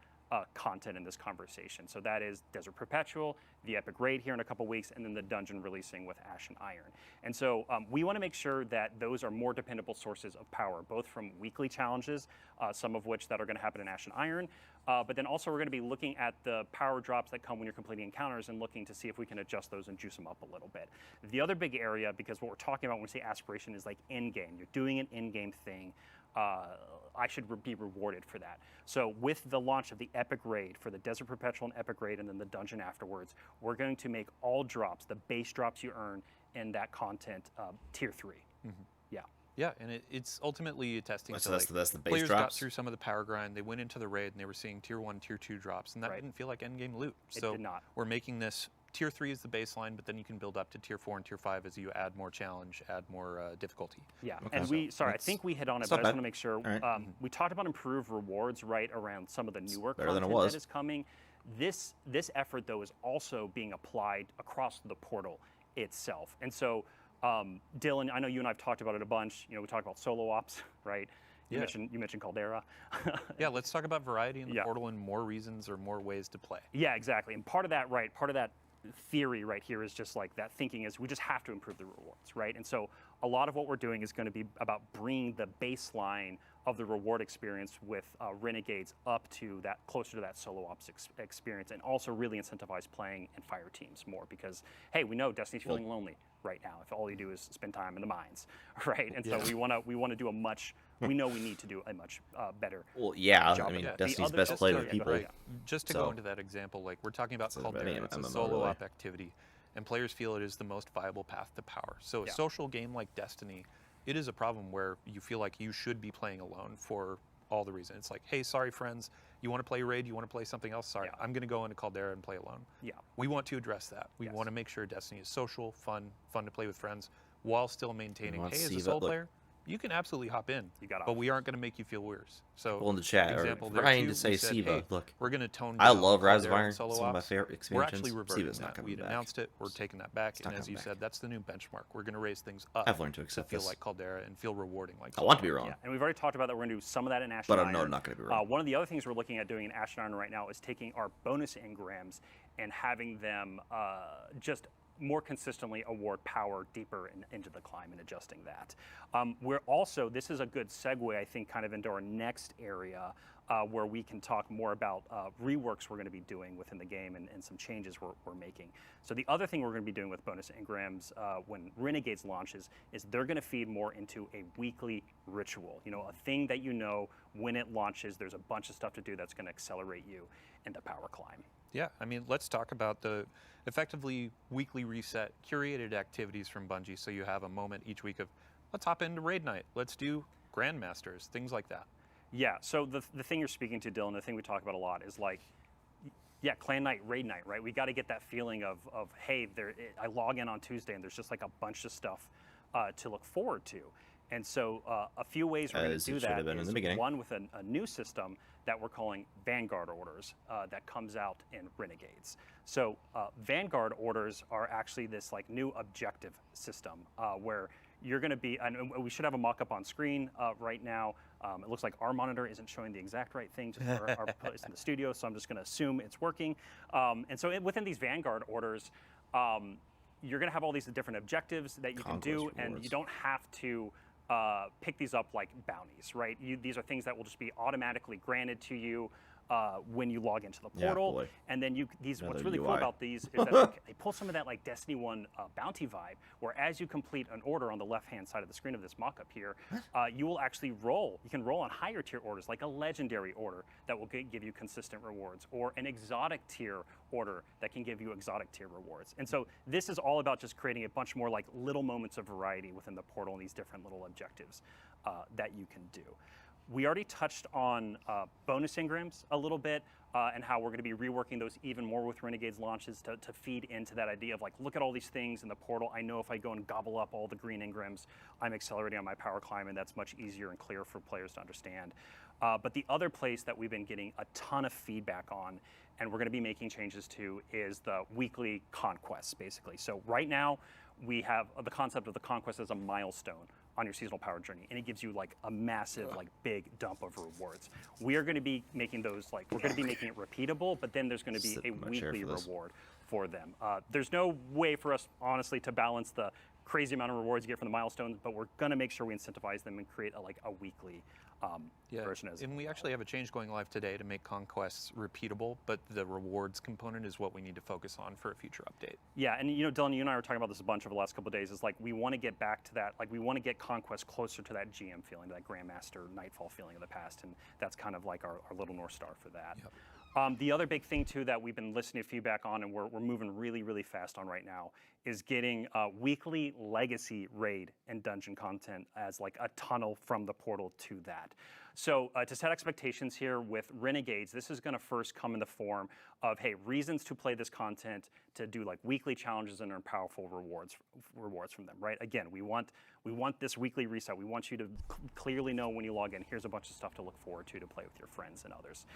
C: content in this conversation. So that is Desert Perpetual, the Epic Raid here in a couple weeks, and then the dungeon releasing with Ash and Iron. And so we want to make sure that those are more dependable sources of power, both from weekly challenges, some of which that are going to happen in Ash and Iron, But then also we're going to be looking at the power drops that come when you're completing encounters and looking to see if we can adjust those and juice them up a little bit. The other big area, because what we're talking about when we say aspiration is like in-game. You're doing an in-game thing. I should be rewarded for that. So with the launch of the Epic Raid for the Desert Perpetual and Epic Raid and then the dungeon afterwards, we're going to make all drops, the base drops you earn in that content, tier 3. Yeah.
A: Yeah, and it's ultimately attesting
B: So
A: to
B: that's the base
A: players got
B: drops?
A: through some of the power grind, they went into the raid and they were seeing tier 1, tier 2 drops, and that
C: Right.
A: didn't feel like endgame loot.
C: It
A: So
C: did not.
A: we're making this tier 3 is the baseline, but then you can build up to tier 4 and tier 5 as you add more challenge, add more difficulty.
C: Yeah,
B: Okay.
C: and I think we hit on it,
B: It's
C: but I
B: not
C: just
B: bad.
C: want to make sure.
B: All right.
C: We talked about improved rewards, right, around some of the newer
B: better than it
C: content
B: was.
C: that is coming. This effort, though, is also being applied across the portal itself. And so, Dylan, I know you and I have talked about it a bunch. We talked about solo ops, right? You mentioned Caldera.
A: Yeah, let's talk about variety in the
C: Yeah.
A: portal and more reasons or more ways to play.
C: Yeah, exactly. And part of that theory right here is just like that thinking is we just have to improve the rewards, right? And so a lot of what we're doing is going to be about bringing the baseline of the reward experience with Renegades up to that, closer to that solo ops experience, and also really incentivize playing in fire teams more because, hey, we know Destiny's feeling lonely right now if all you do is spend time in the mines, right? And so we want to do we know we need to do a much better
B: Well, yeah,
C: job
B: I mean,
C: of that.
B: Destiny's
C: The
B: best
C: other-
B: played
C: yeah,
B: with
C: go
B: people.
C: ahead,
A: Just to
B: So-
A: go into that example, like we're talking about
B: So
A: Caldera,
B: any
A: it's a
B: MMO
A: solo
B: really.
A: op activity, and players feel it is the most viable path to power. So a
C: Yeah.
A: social game like Destiny, it is a problem where you feel like you should be playing alone for all the reasons. It's like, hey, sorry friends, you want to play Raid, you want to play something else? Sorry,
C: Yeah.
A: I'm going to go into Caldera and play alone.
C: Yeah.
A: We want to address that. We
C: Yes.
A: want to make sure Destiny is social, fun to play with friends, while still maintaining,
B: want
A: hey, as a
B: Siva-
A: solo
B: look.
A: player, you can absolutely hop in,
C: You got
A: but
C: off.
A: we aren't going to make you feel worse. So,
B: People in the chat are
A: example there
B: trying
A: too,
B: to say
A: we said,
B: Siva.
A: hey,
B: Look,
A: we're going to tone
B: I
A: down
B: love Rise of
A: Caldera and
B: Iron.
A: solo
B: Some of my
A: ops.
B: favorite
A: We're
B: expansions.
A: actually reverting
B: Siva's not
A: that.
B: coming
A: We'd
B: back.
A: announced it. We're taking that back.
B: not
A: And as
B: coming
A: you
B: back.
A: said, that's the new benchmark. We're going to raise things up
B: I've learned to
A: to
B: accept
A: feel
B: this.
A: like Caldera and feel rewarding like
B: I want to be wrong,
C: Yeah, and we've already talked about that. We're going to do some of that in Ash
B: but
C: and
B: I'm
C: Iron.
B: not going to be wrong.
C: One of the other things we're looking at doing in Ash and Iron right now is taking our bonus engrams and having them just more consistently award power deeper into the climb and adjusting that. We're also, this is a good segue, I think, kind of into our next area where we can talk more about reworks we're going to be doing within the game and some changes we're making. So the other thing we're going to be doing with bonus engrams when Renegades launches is they're going to feed more into a weekly ritual. A thing that when it launches, there's a bunch of stuff to do that's going to accelerate you into power climb.
A: Yeah, I mean, let's talk about the effectively weekly reset, curated activities from Bungie. So you have a moment each week of, let's hop into Raid Night, let's do Grandmasters, things like that.
C: Yeah, so the thing you're speaking to, Dylan, the thing we talk about a lot is like, yeah, Clan Night, Raid Night, right? We got to get that feeling of hey, I log in on Tuesday and there's just like a bunch of stuff to look forward to. And so a few ways we're going
B: As
C: to do
B: it should
C: that
B: have been in
C: is
B: the beginning.
C: one with a new system that we're calling Vanguard orders that comes out in Renegades. So Vanguard orders are actually this like new objective system where you're going to be, and we should have a mock-up on screen right now. It looks like our monitor isn't showing the exact right thing, just our place in the studio, so I'm just going to assume it's working. And so within these Vanguard orders, you're going to have all these different objectives that you can do,
B: Conquest
C: and
B: rewards.
C: you don't have to pick these up like bounties, right? These are things that will just be automatically granted to you when you log into the
B: Yeah,
C: portal.
B: boy.
C: And then what's
B: Another
C: really cool
B: UI.
C: about these is that they pull some of that like Destiny 1 bounty vibe, where as you complete an order on the left-hand side of the screen of this mock-up here, you will actually roll. You can roll on higher tier orders, like a legendary order that will give you consistent rewards, or an exotic tier order that can give you exotic tier rewards. And so this is all about just creating a bunch more like little moments of variety within the portal and these different little objectives that you can do. We already touched on bonus engrams a little bit and how we're going to be reworking those even more with Renegades launches to feed into that idea of like, look at all these things in the portal. I know if I go and gobble up all the green engrams, I'm accelerating on my power climb, and that's much easier and clearer for players to understand. But the other place that we've been getting a ton of feedback on, and we're going to be making changes to, is the weekly conquests, basically. So right now, we have the concept of the conquest as a milestone on your seasonal power journey, and it gives you like a massive, like big dump of rewards. We are going to be making those like, we're going to be making it repeatable, but then there's going to be
B: Sit
C: a
B: in my chair
C: weekly
B: for this.
C: reward for them. There's no way for us, honestly, to balance the crazy amount of rewards you get from the milestones, but we're going to make sure we incentivize them and create a weekly version.
A: And we actually have a change going live today to make conquests repeatable, but the rewards component is what we need to focus on for a future update.
C: Yeah, and Dylan, you and I were talking about this a bunch over the last couple of days. Is like we want to get back to that, like we want to get conquest closer to that GM feeling, to that Grandmaster Nightfall feeling of the past, and that's kind of like our little North Star for that.
A: Yep.
C: The other big thing too that we've been listening to feedback on and we're moving really, really fast on right now is getting weekly legacy raid and dungeon content as like a tunnel from the portal to that. So to set expectations here with Renegades, this is going to first come in the form of, hey, reasons to play this content, to do like weekly challenges and earn powerful rewards from them, right? Again, we want this weekly reset. We want you to clearly know when you log in, here's a bunch of stuff to look forward to play with your friends and others.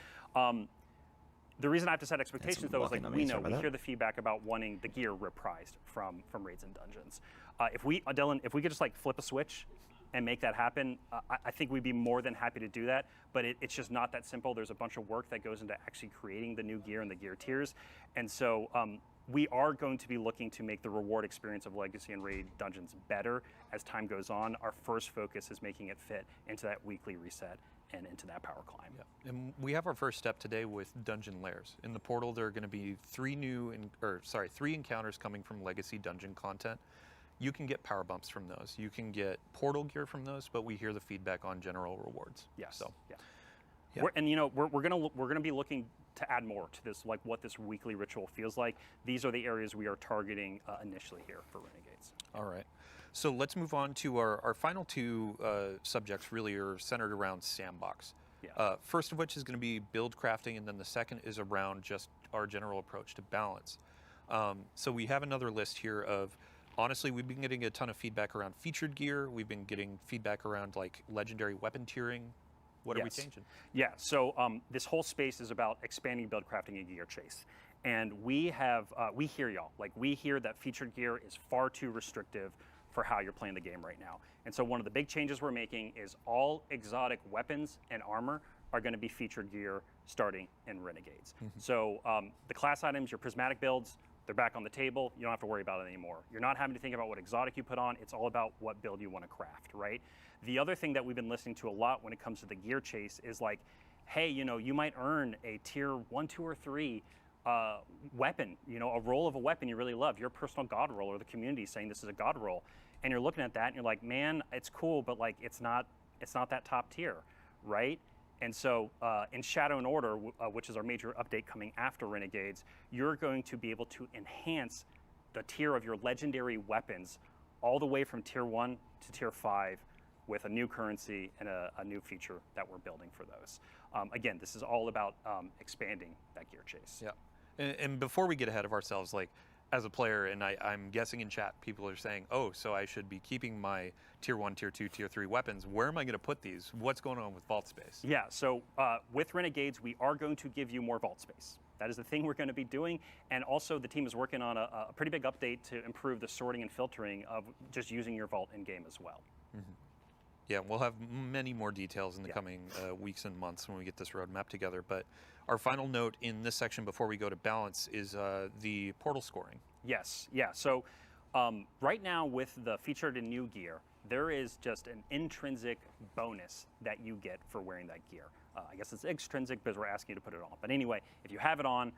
C: The reason I have to set expectations, though, is like we hear the feedback about wanting the gear reprised from raids and dungeons. Dylan, if we could just like flip a switch and make that happen, I think we'd be more than happy to do that. But it's just not that simple. There's a bunch of work that goes into actually creating the new gear and the gear tiers, and so we are going to be looking to make the reward experience of Legacy and Raid dungeons better as time goes on. Our first focus is making it fit into that weekly reset and into that power climb.
A: Yeah. And we have our first step today with dungeon lairs. In the portal, there are going to be three encounters coming from Legacy dungeon content. You can get power bumps from those. You can get portal gear from those, but we hear the feedback on general rewards.
C: Yes.
A: So,
C: yeah.
A: Yeah.
C: We're gonna be looking to add more to this, like what this weekly ritual feels like. These are the areas we are targeting initially here for Renegades.
A: All right. So let's move on to our final two subjects. Really are centered around sandbox.
C: Yeah.
A: First of which is going to be build crafting, and then the second is around just our general approach to balance. So we have another list here of, honestly, we've been getting a ton of feedback around featured gear. We've been getting feedback around like legendary weapon tiering. What are we changing?
C: Yeah, so this whole space is about expanding build crafting and gear chase. And we hear y'all. Like, we hear that featured gear is far too restrictive for how you're playing the game right now. And so one of the big changes we're making is all exotic weapons and armor are going to be featured gear starting in Renegades. So the class items, your prismatic builds, they're back on the table. You don't have to worry about it anymore. You're not having to think about what exotic you put on. It's all about what build you want to craft, right? The other thing that we've been listening to a lot when it comes to the gear chase is like, hey, you might earn a tier 1, 2, or 3 weapon, a roll of a weapon you really love, your personal god roll, or the community saying this is a god roll, and you're looking at that and you're like, man, it's cool, but like it's not that top tier, right? And so in Shadow and Order, which is our major update coming after Renegades, you're going to be able to enhance the tier of your legendary weapons all the way from tier 1 to tier 5 with a new currency and a new feature that we're building for those. Again, this is all about expanding that gear chase.
A: Yeah. And before we get ahead of ourselves, like as a player, and I'm guessing in chat, people are saying, oh, so I should be keeping my tier 1, tier 2, tier 3 weapons. Where am I going to put these? What's going on with vault space?
C: Yeah, so with Renegades, we are going to give you more vault space. That is the thing we're going to be doing. And also the team is working on a pretty big update to improve the sorting and filtering of just using your vault in-game as well.
A: Mm-hmm. Yeah, we'll have many more details in the coming weeks and months when we get this roadmap together. But our final note in this section before we go to balance is the portal scoring.
C: Yes, yeah. So right now with the featured and new gear, there is just an intrinsic bonus that you get for wearing that gear. I guess it's extrinsic because we're asking you to put it on. But anyway, if you have it on,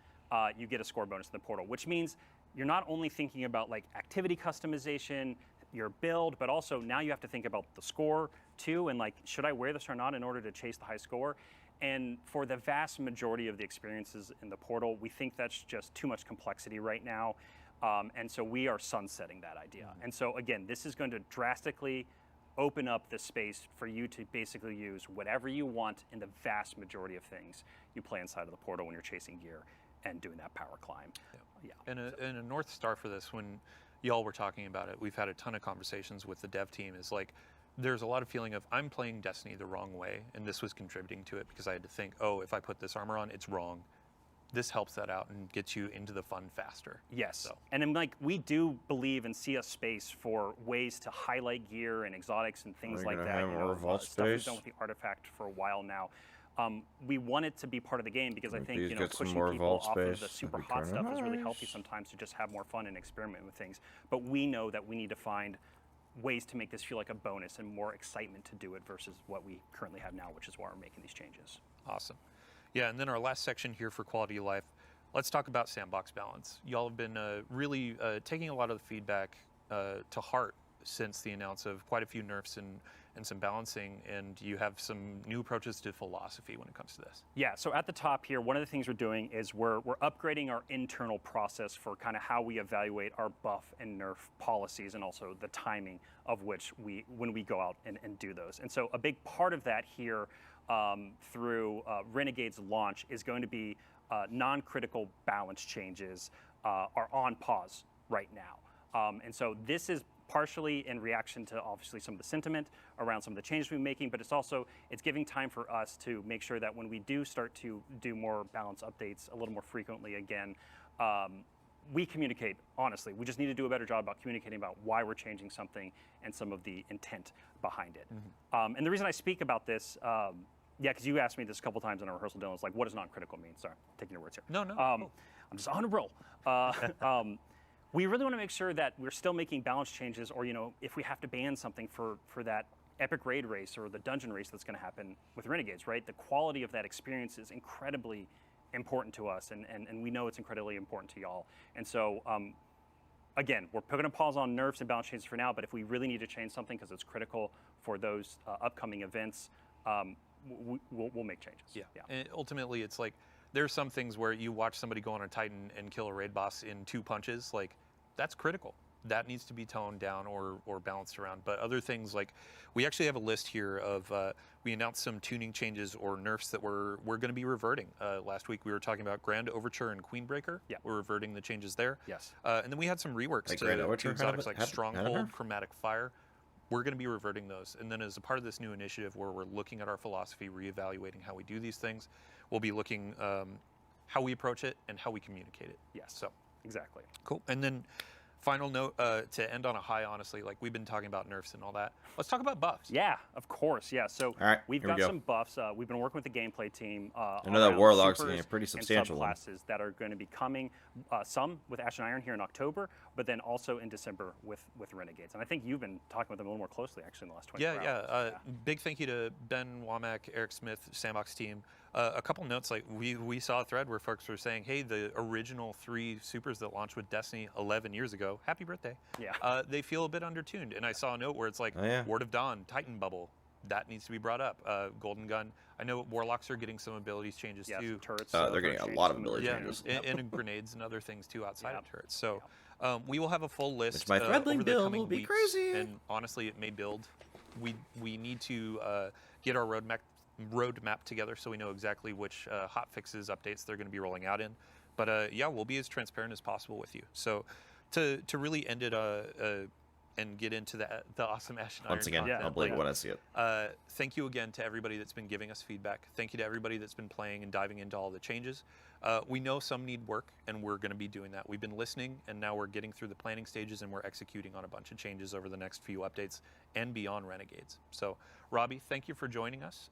C: you get a score bonus in the portal, which means you're not only thinking about like activity customization, your build, but also now you have to think about the score too, and like, should I wear this or not in order to chase the high score? And for the vast majority of the experiences in the portal, we think that's just too much complexity right now. And so we are sunsetting that idea. And so again, this is going to drastically open up the space for you to basically use whatever you want in the vast majority of things you play inside of the portal when you're chasing gear and doing that power climb. Yeah.
A: And a North Star for this, when y'all were talking about it, we've had a ton of conversations with the dev team, is like, there's a lot of feeling of, I'm playing Destiny the wrong way, and this was contributing to it because I had to think, oh, if I put this armor on, it's wrong. This helps that out and gets you into the fun faster.
C: Yes,
A: so.
C: And I'm like, we do believe and see a space for ways to highlight gear and exotics and things like that.
B: Have more vault
C: stuff we've
B: space?
C: done with the artifact for a while now. We want it to be part of the game because I think
B: These get some
C: pushing
B: more
C: people
B: vault
C: off of the
B: space.
C: super
B: That'd be
C: hot
B: kinda
C: stuff is really
B: nice.
C: healthy sometimes to just have more fun and experiment with things. But we know that we need to find ways to make this feel like a bonus and more excitement to do it versus what we currently have now, which is why we're making these changes.
A: Awesome. Yeah, and then our last section here for quality of life, let's talk about sandbox balance. Y'all have been really taking a lot of the feedback to heart since the announce of quite a few nerfs and some balancing, and you have some new approaches to philosophy when it comes to this.
C: Yeah, so at the top here, one of the things we're doing is we're upgrading our internal process for kind of how we evaluate our buff and nerf policies and also the timing of which when we go out and do those. And so a big part of that here through Renegades launch is going to be non-critical balance changes are on pause right now. And so this is partially in reaction to obviously some of the sentiment around some of the changes we're making, but it's giving time for us to make sure that when we do start to do more balance updates a little more frequently again, we communicate honestly. We just need to do a better job about communicating about why we're changing something and some of the intent behind it. And the reason I speak about this, yeah, because you asked me this a couple times in our rehearsal, Dylan, it's like, what does non-critical mean? Sorry, I'm taking your words here.
A: No, no.
C: I'm just on a roll. We really want to make sure that we're still making balance changes, or if we have to ban something for that epic raid race or the dungeon race that's going to happen with Renegades, right? The quality of that experience is incredibly important to us, and we know it's incredibly important to y'all. And so, again, we're putting a pause on nerfs and balance changes for now, but if we really need to change something because it's critical for those upcoming events, we'll make changes.
A: Yeah. And ultimately, it's like there's some things where you watch somebody go on a Titan and kill a raid boss in 2 punches, like that's critical. That needs to be toned down or balanced around. But other things, like we actually have a list here of we announced some tuning changes or nerfs that we're going to be reverting. Last week we were talking about Grand Overture and Queenbreaker.
C: Yeah.
A: We're reverting the changes there.
C: Yes.
A: And then we had some reworks
B: Like
A: to
B: Grand Overture
A: exotics
B: had
A: like
B: a
A: Stronghold,
B: nerf?
A: Chromatic Fire. We're going to be reverting those. And then as a part of this new initiative where we're looking at our philosophy, reevaluating how we do these things, we'll be looking how we approach it and how we communicate it.
C: Yes.
A: So
C: Exactly.
A: cool. And then final note to end on a high, honestly, like we've been talking about nerfs and all that. Let's talk about buffs.
C: Yeah, of course. Yeah. So
B: All right,
C: we've
B: here we
C: got
B: go.
C: some buffs. We've been working with the gameplay team.
B: I know that
C: around
B: Warlock's
C: supers
B: getting a pretty
C: and
B: substantial one.
C: subclasses that are going to be coming. Some with Ash and Iron here in October, but then also in December with Renegades. And I think you've been talking with them a little more closely actually in the last 24 hours.
A: Big thank you to Ben Womack, Eric Smith, Sandbox team. A couple notes, like we saw a thread where folks were saying, hey, the original 3 supers that launched with Destiny 11 years ago, happy birthday.
C: Yeah.
A: They feel a bit undertuned. And I saw a note where it's like,
B: Oh, yeah.
A: Word of Dawn, Titan Bubble, that needs to be brought up. Golden Gun, I know Warlocks are getting some abilities changes
C: Yes,
A: too.
C: turrets.
B: They're getting a lot of ability
A: Yeah,
B: changes.
A: and grenades and other things too outside
C: Yep.
A: of turrets. So we will have a full list
B: my Threadling
A: over the
B: build
A: coming
B: will be
A: weeks,
B: crazy.
A: and honestly, it may build. We need to get our roadmap together so we know exactly which hot fixes, updates they're going to be rolling out in. But yeah, we'll be as transparent as possible with you. So to really end it and get into the awesome Ash and
B: Once
A: Iron
B: again,
A: content,
B: I'll believe when I see it.
A: thank you again to everybody that's been giving us feedback. Thank you to everybody that's been playing and diving into all the changes. We know some need work, and we're going to be doing that. We've been listening, and now we're getting through the planning stages, and we're executing on a bunch of changes over the next few updates and beyond Renegades. So, Robbie, thank you for joining us.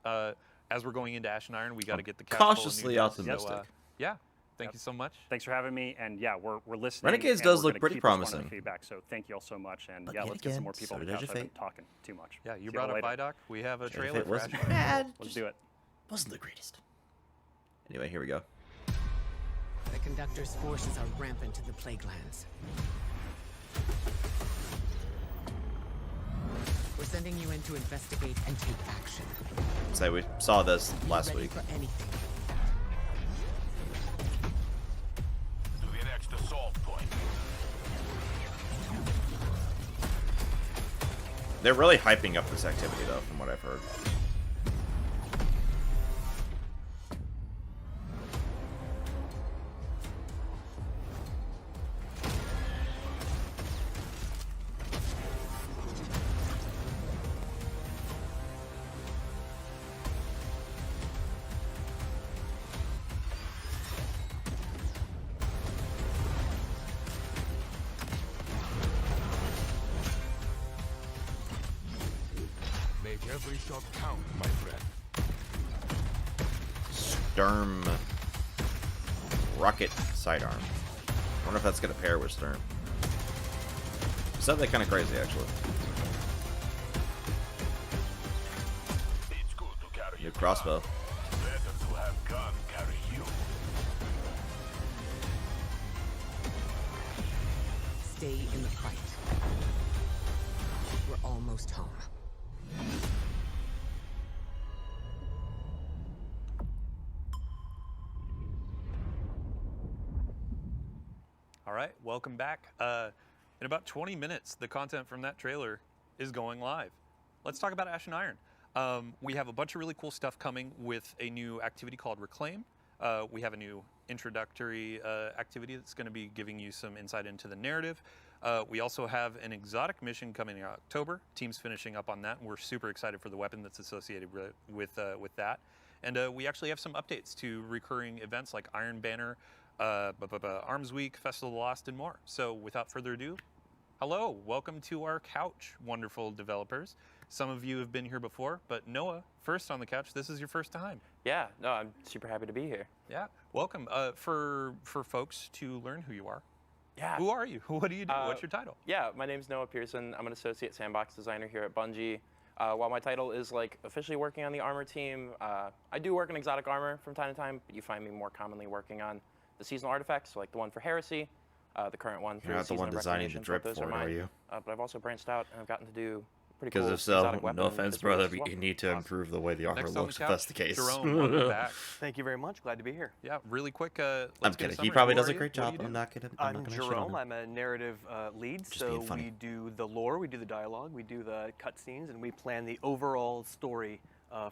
A: As we're going into Ash and Iron, we got to get the cash flow
B: cautiously
A: news.
B: optimistic.
A: So, yeah, thank you so much.
C: Thanks for having me. And yeah, we're listening.
B: Renegades
C: and
B: does
C: we're
B: look
C: gonna
B: pretty
C: keep responding to
B: promising.
C: Feedback. So thank you all so much. And
B: But
C: yeah,
B: yet
C: let's get some
B: again,
C: more people
B: so
C: on
B: did
C: the couch.
B: Edge of
C: I've been
B: Fate.
C: talking too much.
A: Yeah, you
C: See
A: brought
C: y'all
A: up
C: later.
A: Vidoc. We have a
B: Edge of
A: trailer
B: Fate
A: for
B: wasn't
A: Ash and Iron.
B: bad.
C: Let's
B: just
C: do it.
B: wasn't the greatest. Anyway, here we go.
I: The Conductor's forces are rampant in the Plaguelands. We're sending you in to investigate and take action.
B: So we saw this
I: Be
B: last
I: ready
B: week.
I: for anything.
F: To the next assault point.
B: They're really hyping up this activity, though, from what I've heard.
F: Make every shot count, my friend.
B: Sturm rocket sidearm. I wonder if that's gonna pair with Sturm. Something kind of crazy, actually.
F: It's good to carry
B: New
F: a
B: crossbow.
F: gun. Better to have gun carry you.
I: Stay in the fight. We're almost home.
A: All right, welcome back. In about 20 minutes, the content from that trailer is going live. Let's talk about Ash and Iron. We have a bunch of really cool stuff coming with a new activity called Reclaim. We have a new introductory activity that's going to be giving you some insight into the narrative. We also have an exotic mission coming in October. Team's finishing up on that, and we're super excited for the weapon that's associated with that. And we actually have some updates to recurring events like Iron Banner, Arms Week, Festival of the Lost, and more. So without further ado, hello, welcome to our couch, wonderful developers. Some of you have been here before, but Noah, first on the couch, this is your first time.
J: Yeah, no, I'm super happy to be here.
A: Yeah, welcome. For folks to learn who you are,
J: Yeah.
A: who are you? What do you do? What's your title?
J: Yeah, my name's Noah Pearson. I'm an associate sandbox designer here at Bungie. While my title is like officially working on the armor team, I do work in exotic armor from time to time, but you find me more commonly working on the seasonal artifacts, like the one for Heresy, the current one for
B: You're not the
J: Season
B: one
J: of
B: designing the
J: Reclamation,
B: drip
J: but those
B: for it,
J: mine.
B: are you?
J: But I've also branched out and I've gotten to do pretty
B: Because
J: cool
B: if so,
J: exotic weapon
B: no offense,
J: visuals
B: brother,
J: as
B: but
J: well.
B: you need to improve the way the armor
A: Next on
B: looks
A: the
B: if that's the
A: couch,
B: case.
A: Jerome, welcome back.
K: Thank you very much. Glad to be here.
A: Yeah, really quick.
B: I'm
A: Let's get a
B: kidding. He
A: summary.
B: probably
A: Who
B: does
A: are
B: a great
A: you? What
B: job.
A: do you
B: I'm
A: do?
B: not gonna.
K: I'm
B: not gonna shit on
K: Jerome.
B: him.
K: I'm a narrative lead.
B: Just
K: So
B: being funny.
K: we do the lore, we do the dialogue, we do the cutscenes, and we plan the overall story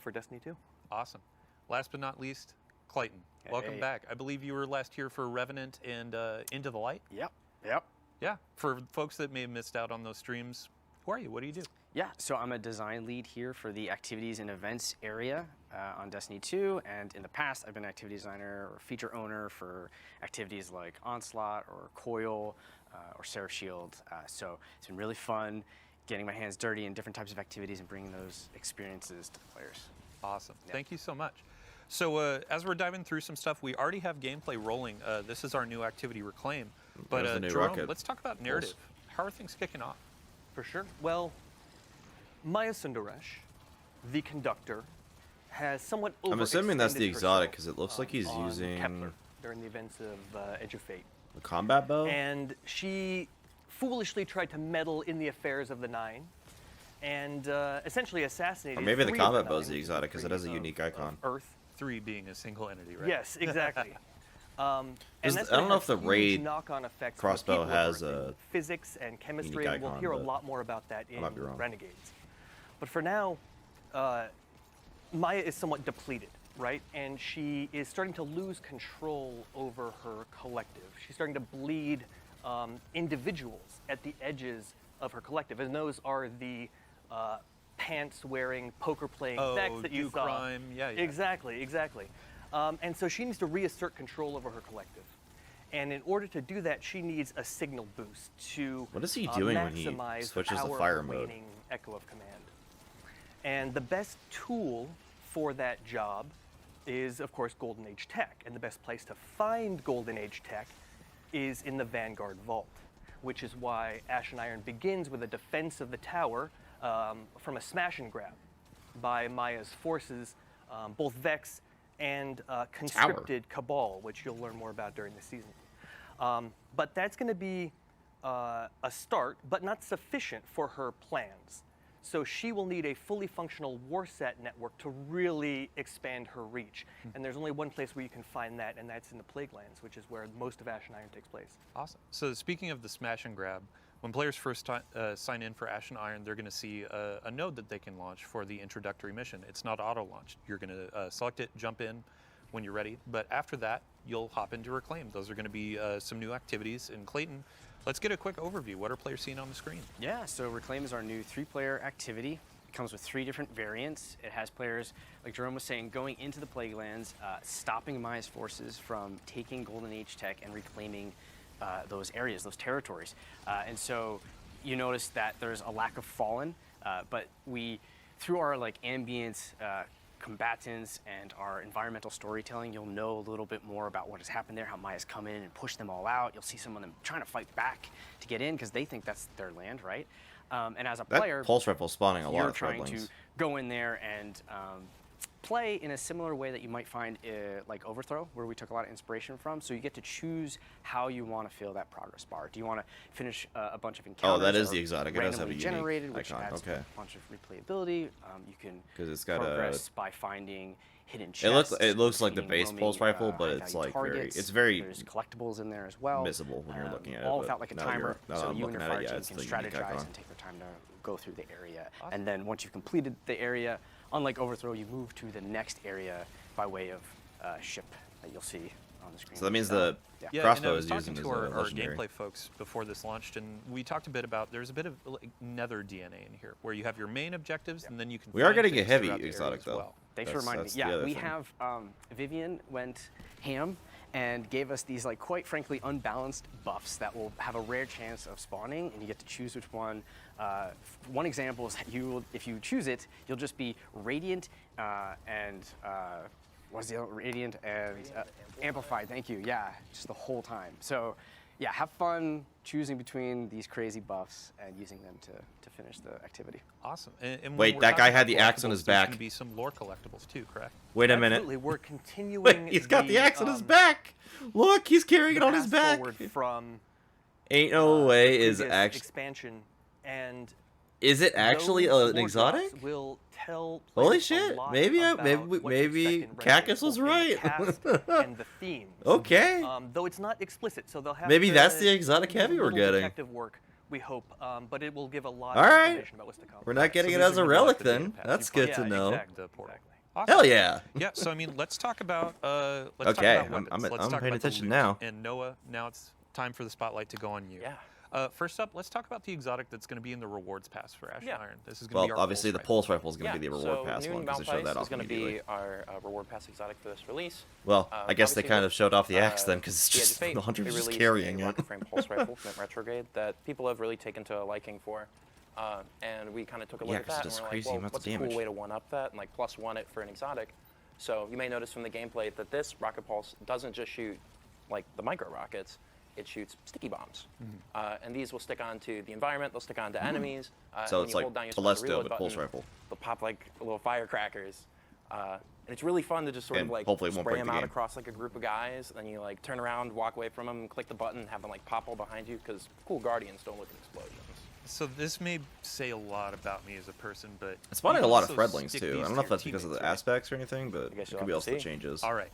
K: for Destiny 2.
A: Awesome. Last but not least, Clayton. Welcome
K: Hey.
A: back. I believe you were last here for Revenant and Into the Light.
K: Yep.
A: Yeah. For folks that may have missed out on those streams, who are you? What do you do?
L: Yeah, so I'm a design lead here for the activities and events area on Destiny 2, and in the past I've been an activity designer or feature owner for activities like Onslaught or Coil or Seraph Shield. So it's been really fun getting my hands dirty in different types of activities and bringing those experiences to the players.
A: Awesome. Thank you so much. So as we're diving through some stuff, we already have gameplay rolling. This is our new activity, Reclaim. But
B: There's the new
A: Jerome,
B: rocket.
A: let's talk about narrative. How are things kicking off?
K: For sure. Well, Maya Sundaresh, the conductor, has somewhat
B: I'm assuming that's the
K: overextended
B: exotic
K: herself,
B: because it looks like he's
K: on
B: using
K: Kepler during the events of Edge of Fate.
B: a combat bow.
K: And she foolishly tried to meddle in the affairs of the Nine and essentially assassinated
B: Or maybe the
K: 3 of
B: combat
K: the
B: bow is
K: Nine,
B: the exotic because it has a
K: of-
B: unique
K: of
B: icon.
K: Earth.
A: 3 being a single entity, right?
K: Yes, exactly. And
B: Does
K: that's
B: the- I
K: gonna
B: don't know if
K: have
B: the
K: huge
B: raid
K: knock-on effects on the
B: crossbow
K: people of
B: has
K: Earth in
B: a
K: physics and chemistry,
B: unique
K: and we'll
B: icon,
K: hear a
B: but
K: lot more about that in
B: might be wrong.
K: Renegades. But for now, Maya is somewhat depleted, right? And she is starting to lose control over her collective. She's starting to bleed individuals at the edges of her collective, and those are the pants-wearing, poker-playing Vex that you
A: do
K: saw.
A: crime. Yeah.
K: Exactly. And so she needs to reassert control over her collective. And in order to do that, she needs a signal boost to
B: What is he doing when he
K: maximize
B: switches
K: the
B: to
K: power
B: fire
K: of
B: mode?
K: waning Echo of Command. And the best tool for that job is, of course, Golden Age tech. And the best place to find Golden Age tech is in the Vanguard Vault, which is why Ash and Iron begins with a defense of the tower from a smash and grab by Maya's forces, both Vex and conscripted Cabal, which you'll learn more about during the season. But that's going to be a start, but not sufficient for her plans. So she will need a fully functional warsat network to really expand her reach. And there's only one place where you can find that, and that's in the Plaguelands, which is where most of Ash and Iron takes place.
A: Awesome. So speaking of the smash and grab, when players first sign in for Ash and Iron, they're going to see a node that they can launch for the introductory mission. It's not auto-launched. You're going to select it, jump in when you're ready. But after that, you'll hop into Reclaim. Those are going to be some new activities. And Clayton, let's get a quick overview. What are players seeing on the screen?
L: Yeah, so Reclaim is our new 3-player activity. It comes with 3 different variants. It has players, like Jerome was saying, going into the Plaguelands, stopping Maya's forces from taking Golden Age tech and reclaiming those areas, those territories. And so you notice that there's a lack of Fallen, but we, through our ambient combatants and our environmental storytelling, you'll know a little bit more about what has happened there, how Maya's come in and pushed them all out. You'll see some of them trying to fight back to get in because they think that's their land, right? And as a player,
B: That pulse rifle spawning a lot
L: you're
B: of
L: trying
B: threadlings.
L: to go in there and play in a similar way that you might find like Overthrow, where we took a lot of inspiration from. So you get to choose how you want to fill that progress bar. Do you want to finish a bunch of encounters?
B: Oh, that is
L: that
B: the
L: are
B: exotic. It does have a
L: randomly
B: unique
L: generated, which
B: icon.
L: adds
B: Okay.
L: a bunch of replayability. You can
B: 'Cause it's got
L: progress by finding hidden
B: It
L: chests.
B: looks like the
L: defeating
B: base pulse
L: roaming,
B: rifle, but it's
L: high-value
B: like
L: targets.
B: very
L: There's collectibles in there as well.
B: visible when you're looking at it.
L: All
B: but
L: without like a
B: now that
L: timer,
B: now that
L: so
B: I'm
L: you and
B: looking
L: your
B: at
L: fire
B: it, yeah,
L: team
B: it's
L: can
B: the unique
L: strategize
B: icon.
L: and take their time to go through the area. And then once you've completed the area, unlike Overthrow, you move to the next area by way of ship that you'll see on the screen.
B: So that means the
A: Yeah,
B: crossbow
A: and I was
B: is
A: talking
B: using
A: to
B: as a
A: our
B: legendary.
A: gameplay folks before this launched, and we talked a bit about there's a bit of like, nether DNA in here, where you have your main objectives, and then you can.
B: We are
A: find
B: getting a
A: things
B: heavy
A: throughout the area
B: exotic
A: as
B: though.
A: well.
L: Thanks for reminding me.
B: that's the
L: Yeah,
B: other
L: we
B: thing.
L: have Vivian went ham and gave us these like quite frankly unbalanced buffs that will have a rare chance of spawning, and you get to choose which one. One example is that if you choose it, you'll just be radiant and what's the other? Radiant and amplified. Thank you. Yeah, just the whole time. So yeah, have fun choosing between these crazy buffs and using them to finish the activity.
A: Awesome. And when
B: Wait,
A: we're
B: that guy
A: talking
B: had the
A: about
B: axe on his
A: collectibles, there's
B: back.
A: gonna be some lore collectibles too, correct?
B: Wait a minute.
K: Absolutely, we're continuing.
B: Wait, he's got the axe on his back. Look, he's carrying it on his
K: path
B: back.
K: forward from
B: Ain't no way
K: the
B: is
K: previous
B: actually.
K: expansion, and
B: Is it actually
K: those
B: an
K: lore
B: exotic?
K: drops will tell
B: Holy
K: players a
B: shit!
K: lot
B: Maybe
K: about what to
B: maybe
K: expect in
B: Cactus
K: Renegades,
B: was
K: both in the
B: right.
K: cast and the themes.
B: Okay.
K: Though it's not explicit, so they'll have
B: Maybe
K: to
B: that's the exotic
K: do a
B: heavy we're
K: little
B: getting.
K: detective work, we hope, but it will give a lot
B: All
K: of
B: right.
K: information about what's to come.
B: We're not getting
A: So
B: it
A: these
B: as
A: are
B: a
A: gonna be like
B: relic
A: the data
B: then.
A: paths
B: That's
A: you
B: good
A: find
B: to know.
K: Exactly.
A: The portal.
K: Exactly.
A: Awesome.
B: Hell yeah.
A: Yeah. So I mean, let's talk about let's
B: Okay,
A: talk about weapons. Let's
B: I'm
A: talk
B: paying
A: about the
B: attention
A: loot.
B: now.
A: And Noah, now it's time for the spotlight to go on you.
J: Yeah.
A: First up, let's talk about the exotic that's going to be in the rewards pass for Ash and
J: Yeah.
A: Iron. This is going to be
B: Well,
A: our
B: obviously the
A: pulse
B: pulse rifle is going to be the reward
J: so
B: pass
J: Noon
B: one because they showed
J: Malphite
B: that
J: is
B: off
J: going to
B: immediately.
J: be our reward pass exotic for this release.
B: Well, I guess they
J: obviously
B: kind
J: with,
B: of showed off the axe then because it's
J: the Edge of
B: just
J: Fate,
B: the hunter's
J: they
B: just
J: released
B: carrying
J: a
B: it.
J: rocket frame pulse rifle from Retrograde that people have really taken to a liking for. And we kind of took a look
B: Yeah,
J: at
B: 'cause it
J: that
B: does
J: and we're
B: crazy
J: like, well,
B: amounts of
J: what's a
B: damage.
J: cool way to one-up that and like plus one it for an exotic? So you may notice from the gameplay that this rocket pulse doesn't just shoot like the micro rockets. It shoots sticky bombs, and these will stick onto the environment. They'll stick onto enemies.
B: So
J: when
B: it's
J: you
B: like
J: hold down your
B: Telesto,
J: reload
B: but pulse
J: button,
B: rifle.
J: They'll pop like little firecrackers, and it's really fun to just sort
B: And
J: of like
B: hopefully it won't
J: spray
B: break
J: them
B: the
J: out
B: game.
J: across like a group of guys. And then you like turn around, walk away from them, click the button, have them like pop all behind you because cool guardians don't look at explosions.
A: So this may say a lot about me as a person, but
B: It's spawning
A: you
B: a lot of
A: also
B: threadlings
A: stick
B: too.
A: these
B: I don't
A: to
B: know if
A: your
B: that's because of the
A: teammates, right?
B: aspects or anything, but
J: guess
B: it
J: you'll
B: could be
J: have to
B: also the
J: see.
B: changes.
A: All right.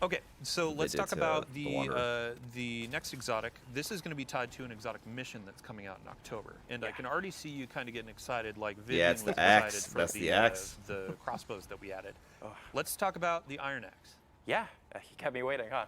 A: Okay, so let's
B: did
A: talk
B: to,
A: about
B: the Wanderer.
A: the next exotic. This is going to be tied to an exotic mission that's coming out in October, and I can already see you kind of getting excited, like Vivian
B: Yeah, it's
A: was
B: the axe.
A: excited for
B: That's
A: the
B: the axe.
A: The crossbows that we added. Let's talk about the Iron Axe.
J: Yeah, he kept me waiting, huh?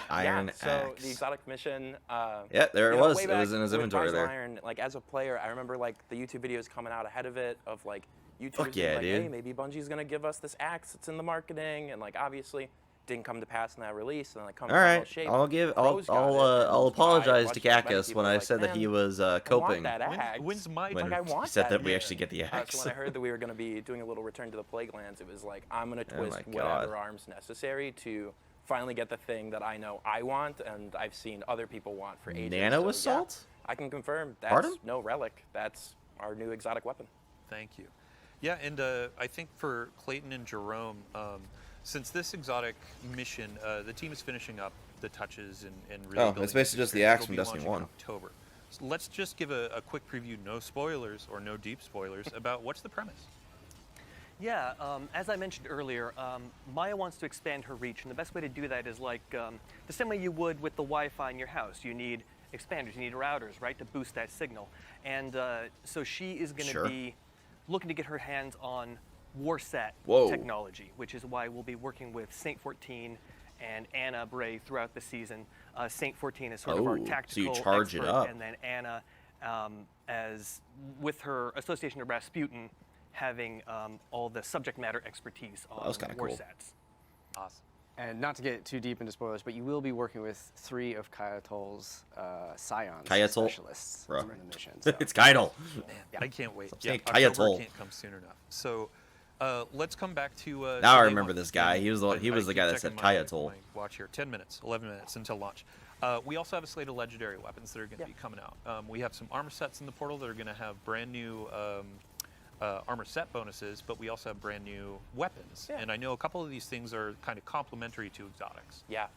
B: Iron
J: yeah, so
B: axe.
J: the exotic mission.
B: Yeah, there it
J: you know,
B: was.
J: way
B: It
J: back
B: was in his
J: with
B: inventory
J: Rise of
B: there.
J: Iron, like as a player, I remember like the YouTube videos coming out ahead of it of like YouTubers
B: Fuck
J: being
B: yeah,
J: like,
B: dude.
J: hey, maybe Bungie's gonna give us this axe. It's in the marketing, and like obviously didn't come to pass in that release. And then like come
B: All right,
J: shape.
B: I'll
J: Pros got it, and
B: I'll
J: I
B: apologize to
J: watched many
B: Cactus
J: people
B: when I
J: like,
B: said that he
J: "Man,
B: was
J: I want
B: coping
J: that axe.
A: When's my
B: when
J: Like, I
B: he
J: want
B: said that
J: that.
B: we actually get the axe.
J: So when I heard that we were going to be doing a little return to the Plaguelands, it was like I'm going to
B: Oh
J: twist
B: my God.
J: whatever arms necessary to finally get the thing that I know I want and I've seen other people want for ages.
B: Nano
J: So,
B: assault?
J: Yeah, I can confirm that's
B: Pardon?
J: no relic. That's our new exotic weapon.
A: Thank you. Yeah, and I think for Clayton and Jerome, since this exotic mission, the team is finishing up the touches and really
B: Oh,
A: building
B: it's basically
A: this
B: just the
A: experience.
B: axe
A: It'll
B: from
A: be
B: Destiny
A: launching in
B: 1.
A: October. So let's just give a quick preview, no spoilers or no deep spoilers, about what's the premise.
K: Yeah, as I mentioned earlier, Maya wants to expand her reach, and the best way to do that is like the same way you would with the Wi-Fi in your house. You need expanders, you need routers, right, to boost that signal. And so she is going to
B: Sure.
K: be looking to get her hands on Warsat
B: Whoa.
K: technology, which is why we'll be working with Saint 14 and Anna Bray throughout the season. Saint 14 is sort of our
B: Oh, so you
K: tactical
B: charge it
K: expert,
B: up.
K: and then Anna, as with her association to Rasputin, having all the subject matter expertise on
B: was kinda cool.
K: Warsats.
A: Awesome.
L: And not to get too deep into spoilers, but you will be working with 3 of Kayatol's scions
B: Kayatol?
L: specialists
B: Bro.
L: in the mission. So.
B: It's Kaitel.
A: I can't wait.
B: Stop saying
A: October
B: Kayatol.
A: can't come soon enough. So Let's come back to.
B: Now I
A: day
B: remember
A: one.
B: this guy. He was the
A: I
B: guy
A: keep
B: that said
A: checking
B: Kaya
A: my
B: toll.
A: watch here. 10 minutes, 11 minutes until launch. We also have a slate of legendary weapons that are going to be coming out. We have some armor sets in the portal that are going to have brand new armor set bonuses, but we also have brand new weapons.
J: Yeah.
A: And I know a couple of these things are kind of complementary to exotics.
J: Yeah.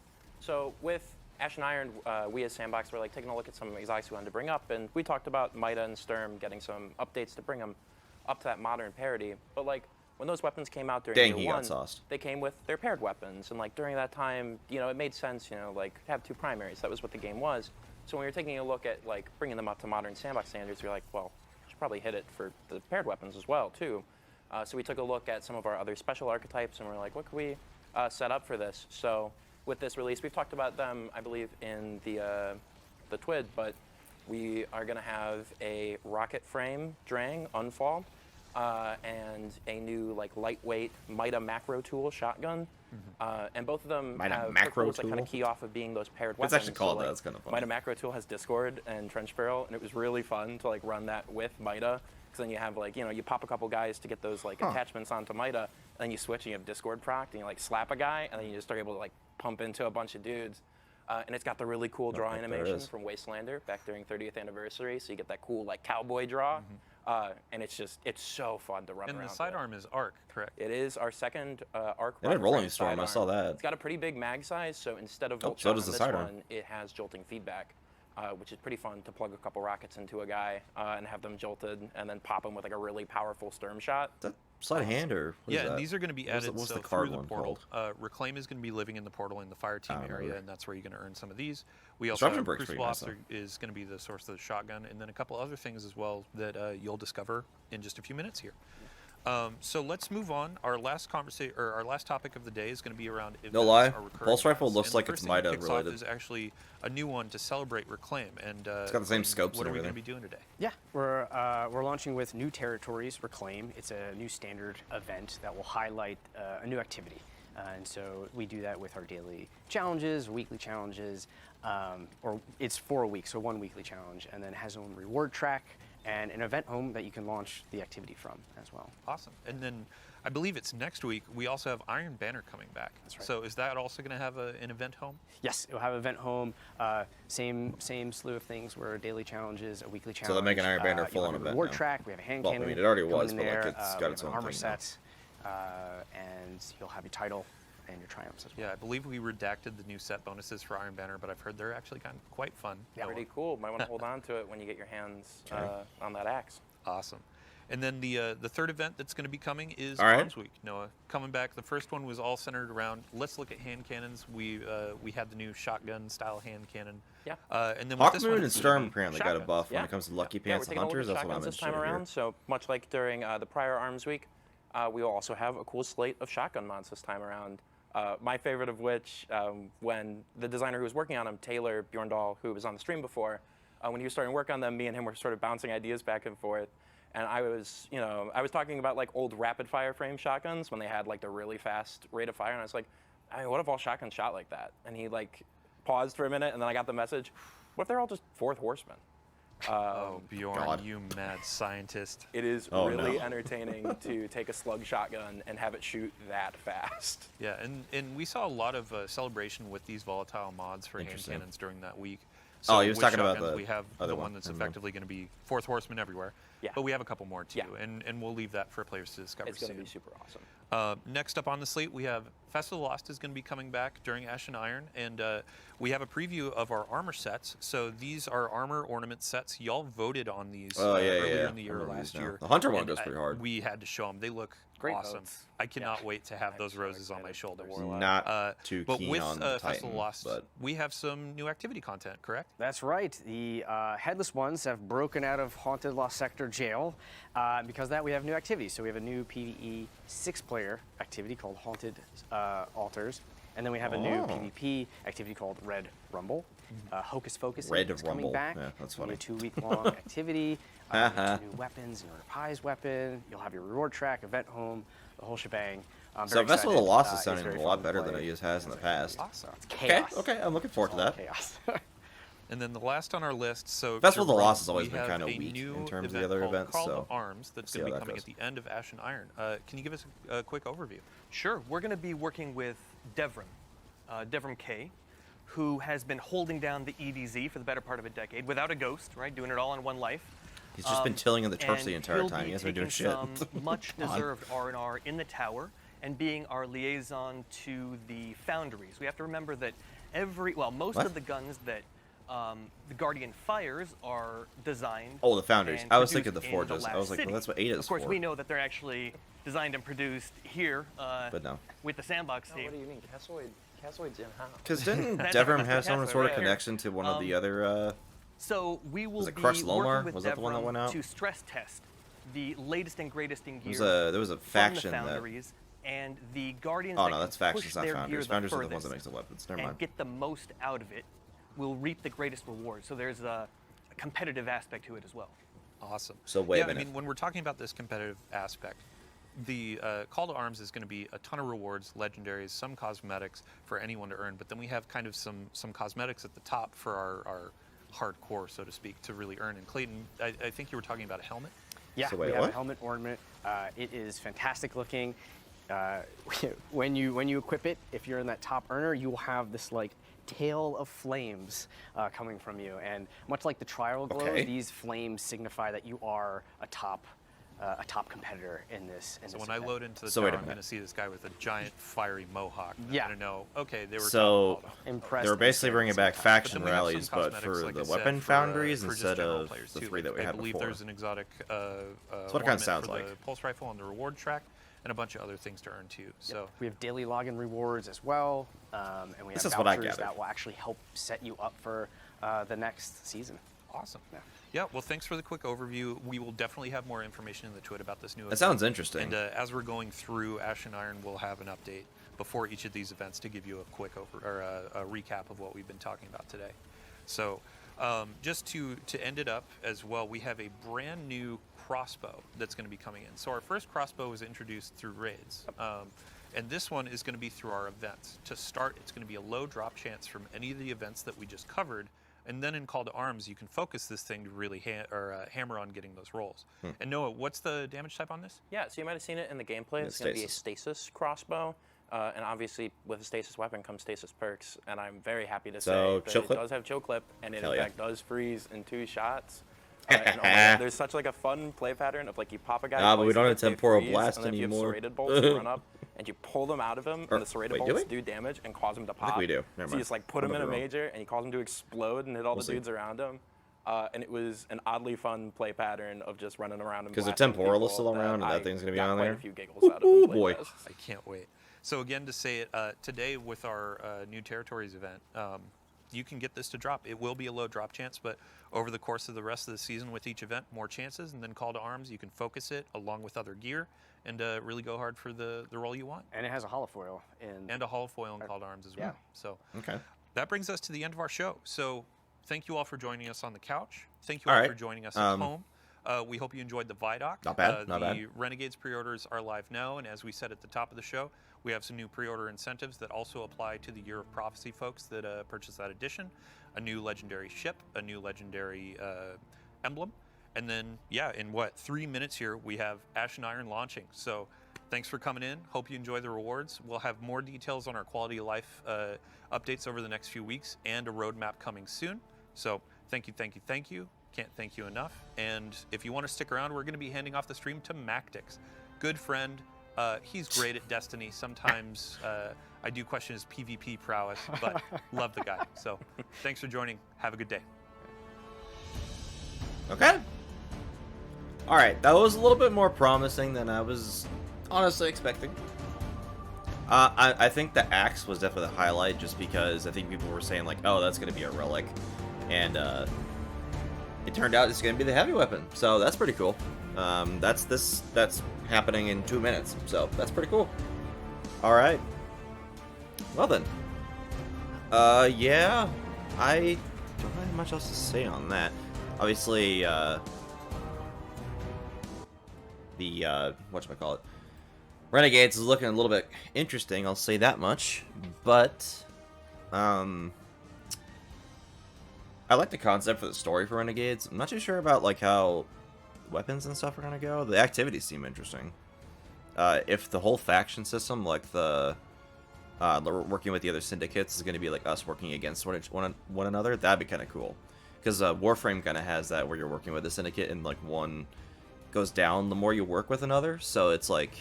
J: So with Ash and Iron, we as Sandbox were like taking a look at some exotics we wanted to bring up, and we talked about Mida and Sturm getting some updates to bring them up to that modern parity. But like when those weapons came out during
B: Dang,
J: year
B: he
J: one,
B: got sauced.
J: they came with their paired weapons, and like during that time, you know, it made sense, you know, like to have two primaries. That was what the game was. So when we were taking a look at like bringing them up to modern Sandbox standards, we were like, well, we should probably hit it for the paired weapons as well too. So we took a look at some of our other special archetypes, and we're like, what could we set up for this? So with this release, we've talked about them, I believe, in the TWID, but we are going to have a rocket frame Drang Unfall, and a new like lightweight Mida macro tool shotgun, and both of them
B: Mida
J: have
B: macro
J: tools that kind of
B: tool?
J: key off of being those paired
B: It's
J: weapons.
B: actually called
J: so,
B: that.
J: like,
B: That's kind of funny.
J: Mida macro tool has Discord and Trench Barrel, and it was really fun to like run that with Mida, because then you have like, you know, you pop a couple guys to get those like attachments onto Mida, and then you switch and you have Discord proc, and you like slap a guy, and then you just are able to like pump into a bunch of dudes. And it's got the really cool draw
B: there
J: animation
B: is.
J: from Wastelander back during 30th anniversary, so you get that cool like cowboy draw, and it's so fun to run
A: And
J: around
A: the
J: with.
A: sidearm is arc, correct?
J: It is our second arc.
B: They had
J: rocket
B: Rolling
J: frame
B: Storm, I saw
J: sidearm.
B: that.
J: It's got a pretty big mag size, so instead of
B: Oh,
J: volt
B: so
J: shot
B: does
J: on
B: the
J: this
B: sidearm.
J: one, it has jolting feedback, which is pretty fun to plug a couple rockets into a guy and have them jolted, and then pop them with like a really powerful Sturm shot.
B: Is that sleight of hand or what is
A: Yeah,
B: that?
A: and these are going to be
B: What's
A: added
B: the
A: so
B: card
A: through the
B: one
A: portal.
B: called?
A: Reclaim is going to be living in the portal in the fire team area,
B: remember.
A: and that's where you're going to earn some of these. We also
B: Disruption
A: have
B: Break's pretty
A: Crucible
B: nice,
A: Officer is going to be the source of the shotgun, and then a couple other things as well that you'll discover in just a few minutes here. So let's move on. Our last conversation, or our last topic of the day, is going to be around events.
B: No lie,
A: or recurring
B: Pulse Rifle
A: events.
B: looks
A: And the
B: like
A: first
B: it's
A: thing that
B: Mida
A: kicks off
B: related.
A: is actually a new one to celebrate Reclaim, and
B: It's got the same scopes
A: What
B: and
A: are we going to
B: everything.
A: be doing today?
L: Yeah, we're launching with New Territories Reclaim. It's a new standard event that will highlight a new activity. And so we do that with our daily challenges, weekly challenges, or it's for a week, so one weekly challenge, and then it has its own reward track and an event home that you can launch the activity from as well.
A: Awesome. And then I believe it's next week. We also have Iron Banner coming back.
L: That's right.
A: So is that also going to have an event home?
L: Yes, it'll have event home, same slew of things where daily challenges, a weekly challenge.
B: So they're making Iron Banner
L: you'll
B: full
L: have
B: on
L: a
B: event
L: reward
B: now.
L: track. We have a hand
B: Well, I
L: cannon.
B: mean, it already
L: coming
B: was,
L: in
B: but, like,
L: there.
B: it's got
L: we have
B: its
L: an
B: own
L: armor
B: thing now.
L: set, and you'll have your title and your triumphs as well.
A: Yeah, I believe we redacted the new set bonuses for Iron Banner, but I've heard they're actually kind of quite fun.
J: Pretty cool. Might want to hold on to it when you get your hands on that axe.
A: Awesome. And then the third event that's going to be coming is
B: All right.
A: Arms Week. Noah, coming back. The first one was all centered around let's look at hand cannons. We had the new shotgun style hand cannon.
J: Yeah.
A: And then with this one,
B: Hawkmoon and
A: it's gonna
B: Sturm
A: be
B: apparently got a
A: shotguns.
B: buff when
J: Yeah.
B: it comes to Lucky
J: Yeah, we're
B: Pants and
J: taking a look
B: Hunters.
J: at
B: That's what I'm
J: shotguns this time
B: interested
J: around.
B: here.
J: So much like during the prior Arms Week, we will also have a cool slate of shotgun mods this time around. My favorite of which, when the designer who was working on them, Taylor Bjorndal, who was on the stream before, when he was starting to work on them, me and him were sort of bouncing ideas back and forth. And I was talking about like old rapid fire frame shotguns when they had like the really fast rate of fire, and I was like, I mean, what if all shotguns shot like that? And he like paused for a minute, and then I got the message, what if they're all just fourth horsemen?
A: Oh, Bjorn,
B: God.
A: you mad scientist.
J: It is
B: Oh,
J: really
B: no.
J: entertaining to take a slug shotgun and have it shoot that fast.
A: Yeah, and we saw a lot of celebration with these volatile mods for hand
B: Interesting.
A: cannons during that week.
B: Oh, he was
A: with
B: talking about
A: shotguns,
B: the
A: we have
B: other
A: the
B: one.
A: one that's
B: Never mind.
A: effectively going to be fourth horseman everywhere.
J: Yeah.
A: But we have a couple more too,
J: Yeah.
A: and we'll leave that for players to discover
J: It's going to
A: soon.
J: be super awesome.
A: Next up on the slate, we have Festival Lost is going to be coming back during Ash and Iron, and we have a preview of our armor sets. So these are armor ornament sets. Y'all voted on these earlier in the
B: I
A: year
B: remember
A: last
B: these now.
A: year.
B: The Hunter one
A: and
B: goes pretty hard.
A: We had to show them. They look
L: Great
A: awesome.
L: votes.
A: I cannot wait to have those roses on my shoulders.
B: Not too
A: But
B: keen
A: with
B: on the
A: Festival
B: Titan,
A: Lost,
B: but
A: we have some new activity content, correct?
L: That's right. The Headless Ones have broken out of Haunted Lost Sector jail. Because of that, we have new activities. So we have a new PvE 6-player activity called Haunted Altars. And then we have a new PvP activity called Red Rumble. Hocus Focus
B: Red
L: is coming
B: Rumble.
L: back.
B: Yeah, that's
L: It'll be
B: funny.
L: a 2-week-long activity. You have new weapons, your Pies weapon. You'll have your reward track, event home, the whole shebang. I'm
B: so
L: very
B: Festival of
L: excited.
B: the Lost is
L: It's
B: sounding
L: very
B: a
L: fun
B: lot
L: to
B: better than
L: play.
B: it has in the past.
A: Awesome.
L: Chaos.
B: Okay, I'm looking forward to
L: It's all
B: that.
L: Chaos.
A: And then the last on our list, so
B: Festival of the
A: to
B: Lost
A: run,
B: has always
A: we
B: been
A: have
B: kinda
A: a
B: weak
A: new
B: in terms of the
A: event
B: other
A: called
B: events,
A: Call
B: so
A: to Arms that's
B: see
A: going to
B: how
A: be
B: that
A: coming
B: goes.
A: at the end of Ashen Iron. Can you give us a quick overview?
K: Sure. We're going to be working with Devrim K, who has been holding down the EDZ for the better part of a decade without a ghost, right? Doing it all in one life.
B: He's just been tilling in the turf
K: and
B: the entire
K: he'll
B: time.
K: be
B: He hasn't been doing
K: taking
B: shit.
K: some much-deserved R&R in the tower and being our liaison to the foundries. We have to remember that most
B: What?
K: of the guns that the Guardian fires are designed.
B: Oh, the foundries.
K: and
B: I was
K: produced
B: thinking the
K: in
B: forges. I
K: lab
B: was like, well,
K: city.
B: that's what 8 is
K: Of course,
B: for.
K: we know that they're actually designed and produced here
B: But no.
K: with the sandbox
J: No,
K: team.
J: what do you mean? Cassoid's in-house.
B: Because didn't
K: That's
B: Devrim
K: right,
B: have some
K: that's
B: sort of
K: right.
B: connection to one of the other?
K: So we will
B: Was it
K: be
B: Crushed
K: working
B: Lomar?
K: with
B: Was that the one that
K: Devrim
B: went out?
K: to stress test the latest and greatest in gear
B: There was a
K: from
B: faction
K: the
B: that.
K: foundries and the Guardians
B: Oh
K: that
B: no,
K: can
B: that's factions,
K: push
B: not
K: their
B: foundries.
K: gear
B: Foundries
K: the
B: are the ones that
K: furthest
B: make the weapons. Never
K: and
B: mind.
K: get the most out of it will reap the greatest reward. So there's a competitive aspect to it as well.
A: Awesome.
B: So wait a
A: yeah,
B: minute.
A: I mean, when we're talking about this competitive aspect, the Call to Arms is going to be a ton of rewards, legendaries, some cosmetics for anyone to earn, but then we have kind of some cosmetics at the top for our hardcore, so to speak, to really earn. And Clayton, I think you were talking about a helmet.
L: Yeah,
B: So wait,
L: we have
B: what?
L: a helmet ornament. It is fantastic looking. When you equip it, if you're in that top earner, you will have this like tail of flames coming from you, and much like the trial glow,
B: Okay.
L: these flames signify that you are a top competitor in this.
A: So when I load into the
B: So
A: tower,
B: wait a
A: I'm going to
B: minute.
A: see this guy with a giant fiery mohawk.
L: Yeah.
A: I'm going to know, okay, they were
B: So
L: impressed.
B: they were basically bringing back
A: But
B: faction
A: then we have some
B: rallies, but
A: cosmetics,
B: for
A: like
B: the
A: I said,
B: weapon
A: for,
B: foundries
A: for just
B: instead
A: general
B: of
A: players
B: the
A: too.
B: 3 that we
A: I
B: had
A: believe
B: before.
A: there's an exotic
B: what it kinda
A: ornament
B: sounds
A: for
B: like.
A: the pulse rifle on the reward track, and a bunch of other things to earn too. So
L: we have daily login rewards as well, and we
B: This
L: have
B: is what I
L: vouchers
B: gathered.
L: that will actually help set you up for the next season.
A: awesome. Yeah, well, thanks for the quick overview. We will definitely have more information in the twit about this new event.
B: That sounds interesting.
A: And as we're going through Ashen Iron, we'll have an update before each of these events to give you a quick a recap of what we've been talking about today. So just to end it up as well, we have a brand new crossbow that's going to be coming in. So our first crossbow was introduced through raids. And this one is going to be through our events. To start, it's going to be a low drop chance from any of the events that we just covered. And then in Call to Arms, you can focus this thing to really hammer on getting those rolls. And Noah, what's the damage type on this?
J: Yeah, so you might have seen it in the gameplay. It's going to be a stasis crossbow. And obviously, with a stasis weapon comes stasis perks. And I'm very happy to say that
B: chill
J: it
B: clip?
J: does have chill clip, and it
B: Hell
J: in
B: yeah.
J: fact does freeze in 2 shots. And oh my God, there's such like a fun play pattern of like you pop a guy.
B: Nah, but we
J: twice,
B: don't
J: and
B: have
J: they
B: temporal
J: freeze,
B: blast
J: and then if you have
B: anymore.
J: serrated bolts, you run up and you pull them out of him, and the serrated
B: wait, do
J: bolts
B: we?
J: do damage and cause him to pop.
B: think we do. Never
J: So you
B: mind.
J: just like put
B: I
J: him in
B: might
J: a
B: be wrong.
J: major, and you cause him to explode and hit all
B: We'll
J: the
B: see.
J: dudes around him. And it was an oddly fun play pattern of just running around and
B: 'Cause the
J: blasting
B: temporal is
J: people
B: still around and that
J: I
B: thing's gonna be
J: got
B: on
J: quite
B: there?
J: a few giggles out of in
B: boy.
J: playtest.
A: I can't wait. So again, to say it, today with our new territories event, you can get this to drop. It will be a low drop chance, but over the course of the rest of the season with each event, more chances, and then Call to Arms, you can focus it along with other gear and really go hard for the role you want.
L: And it has a holofoil in.
A: And a holofoil in Call to Arms as well.
L: Yeah.
A: So
B: Okay.
A: that brings us to the end of our show. So thank you all for joining us on the couch. Thank you all,
B: All right.
A: for joining us at home. We hope you enjoyed the Vidoc.
B: Not bad, not
A: the
B: bad.
A: Renegades pre-orders are live now, and as we said at the top of the show, we have some new pre-order incentives that also apply to the Year of Prophecy folks that purchase that edition. A new legendary ship, a new legendary emblem, and then, yeah, in 3 minutes here, we have Ashen Iron launching. So thanks for coming in. Hope you enjoy the rewards. We'll have more details on our quality of life updates over the next few weeks and a roadmap coming soon. So thank you, thank you, thank you. Can't thank you enough. And if you want to stick around, we're going to be handing off the stream to Mactix. Good friend. He's great at Destiny. Sometimes I do question his PvP prowess, but love the guy. So thanks for joining. Have a good day.
B: Okay. All right, that was a little bit more promising than I was honestly expecting. I think the axe was definitely the highlight, just because I think people were saying like, "Oh, that's going to be a relic," and it turned out it's going to be the heavy weapon. So that's pretty cool. That's happening in 2 minutes, so that's pretty cool. All right. Well then. Yeah, I don't have much else to say on that. Obviously, the whatchamacallit, Renegades is looking a little bit interesting, I'll say that much. But I like the concept for the story for Renegades. I'm not too sure about like how weapons and stuff are gonna go. The activities seem interesting. If the whole faction system, like the working with the other syndicates, is gonna be like us working against one another, that'd be kind of cool. Because Warframe kind of has that where you're working with a syndicate and like one goes down the more you work with another. So it's like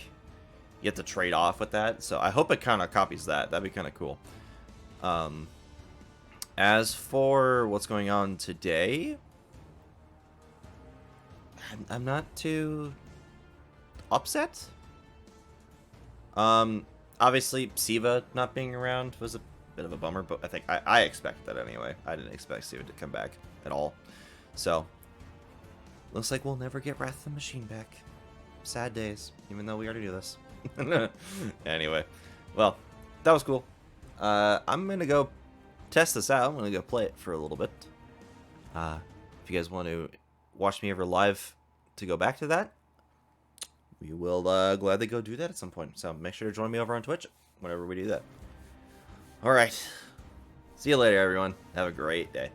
B: you have to trade off with that. So I hope it kind of copies that. That'd be kind of cool. As for what's going on today, I'm not too upset. Obviously, Siva not being around was a bit of a bummer, but I think I expected that anyway. I didn't expect Siva to come back at all. So, looks like we'll never get Wrath of the Machine back. Sad days, even though we already knew this. Anyway, well, that was cool. I'm gonna go test this out. I'm gonna go play it for a little bit. If you guys want to watch me over live to go back to that, we will gladly go do that at some point. So make sure to join me over on Twitch whenever we do that. Alright. See you later, everyone. Have a great day.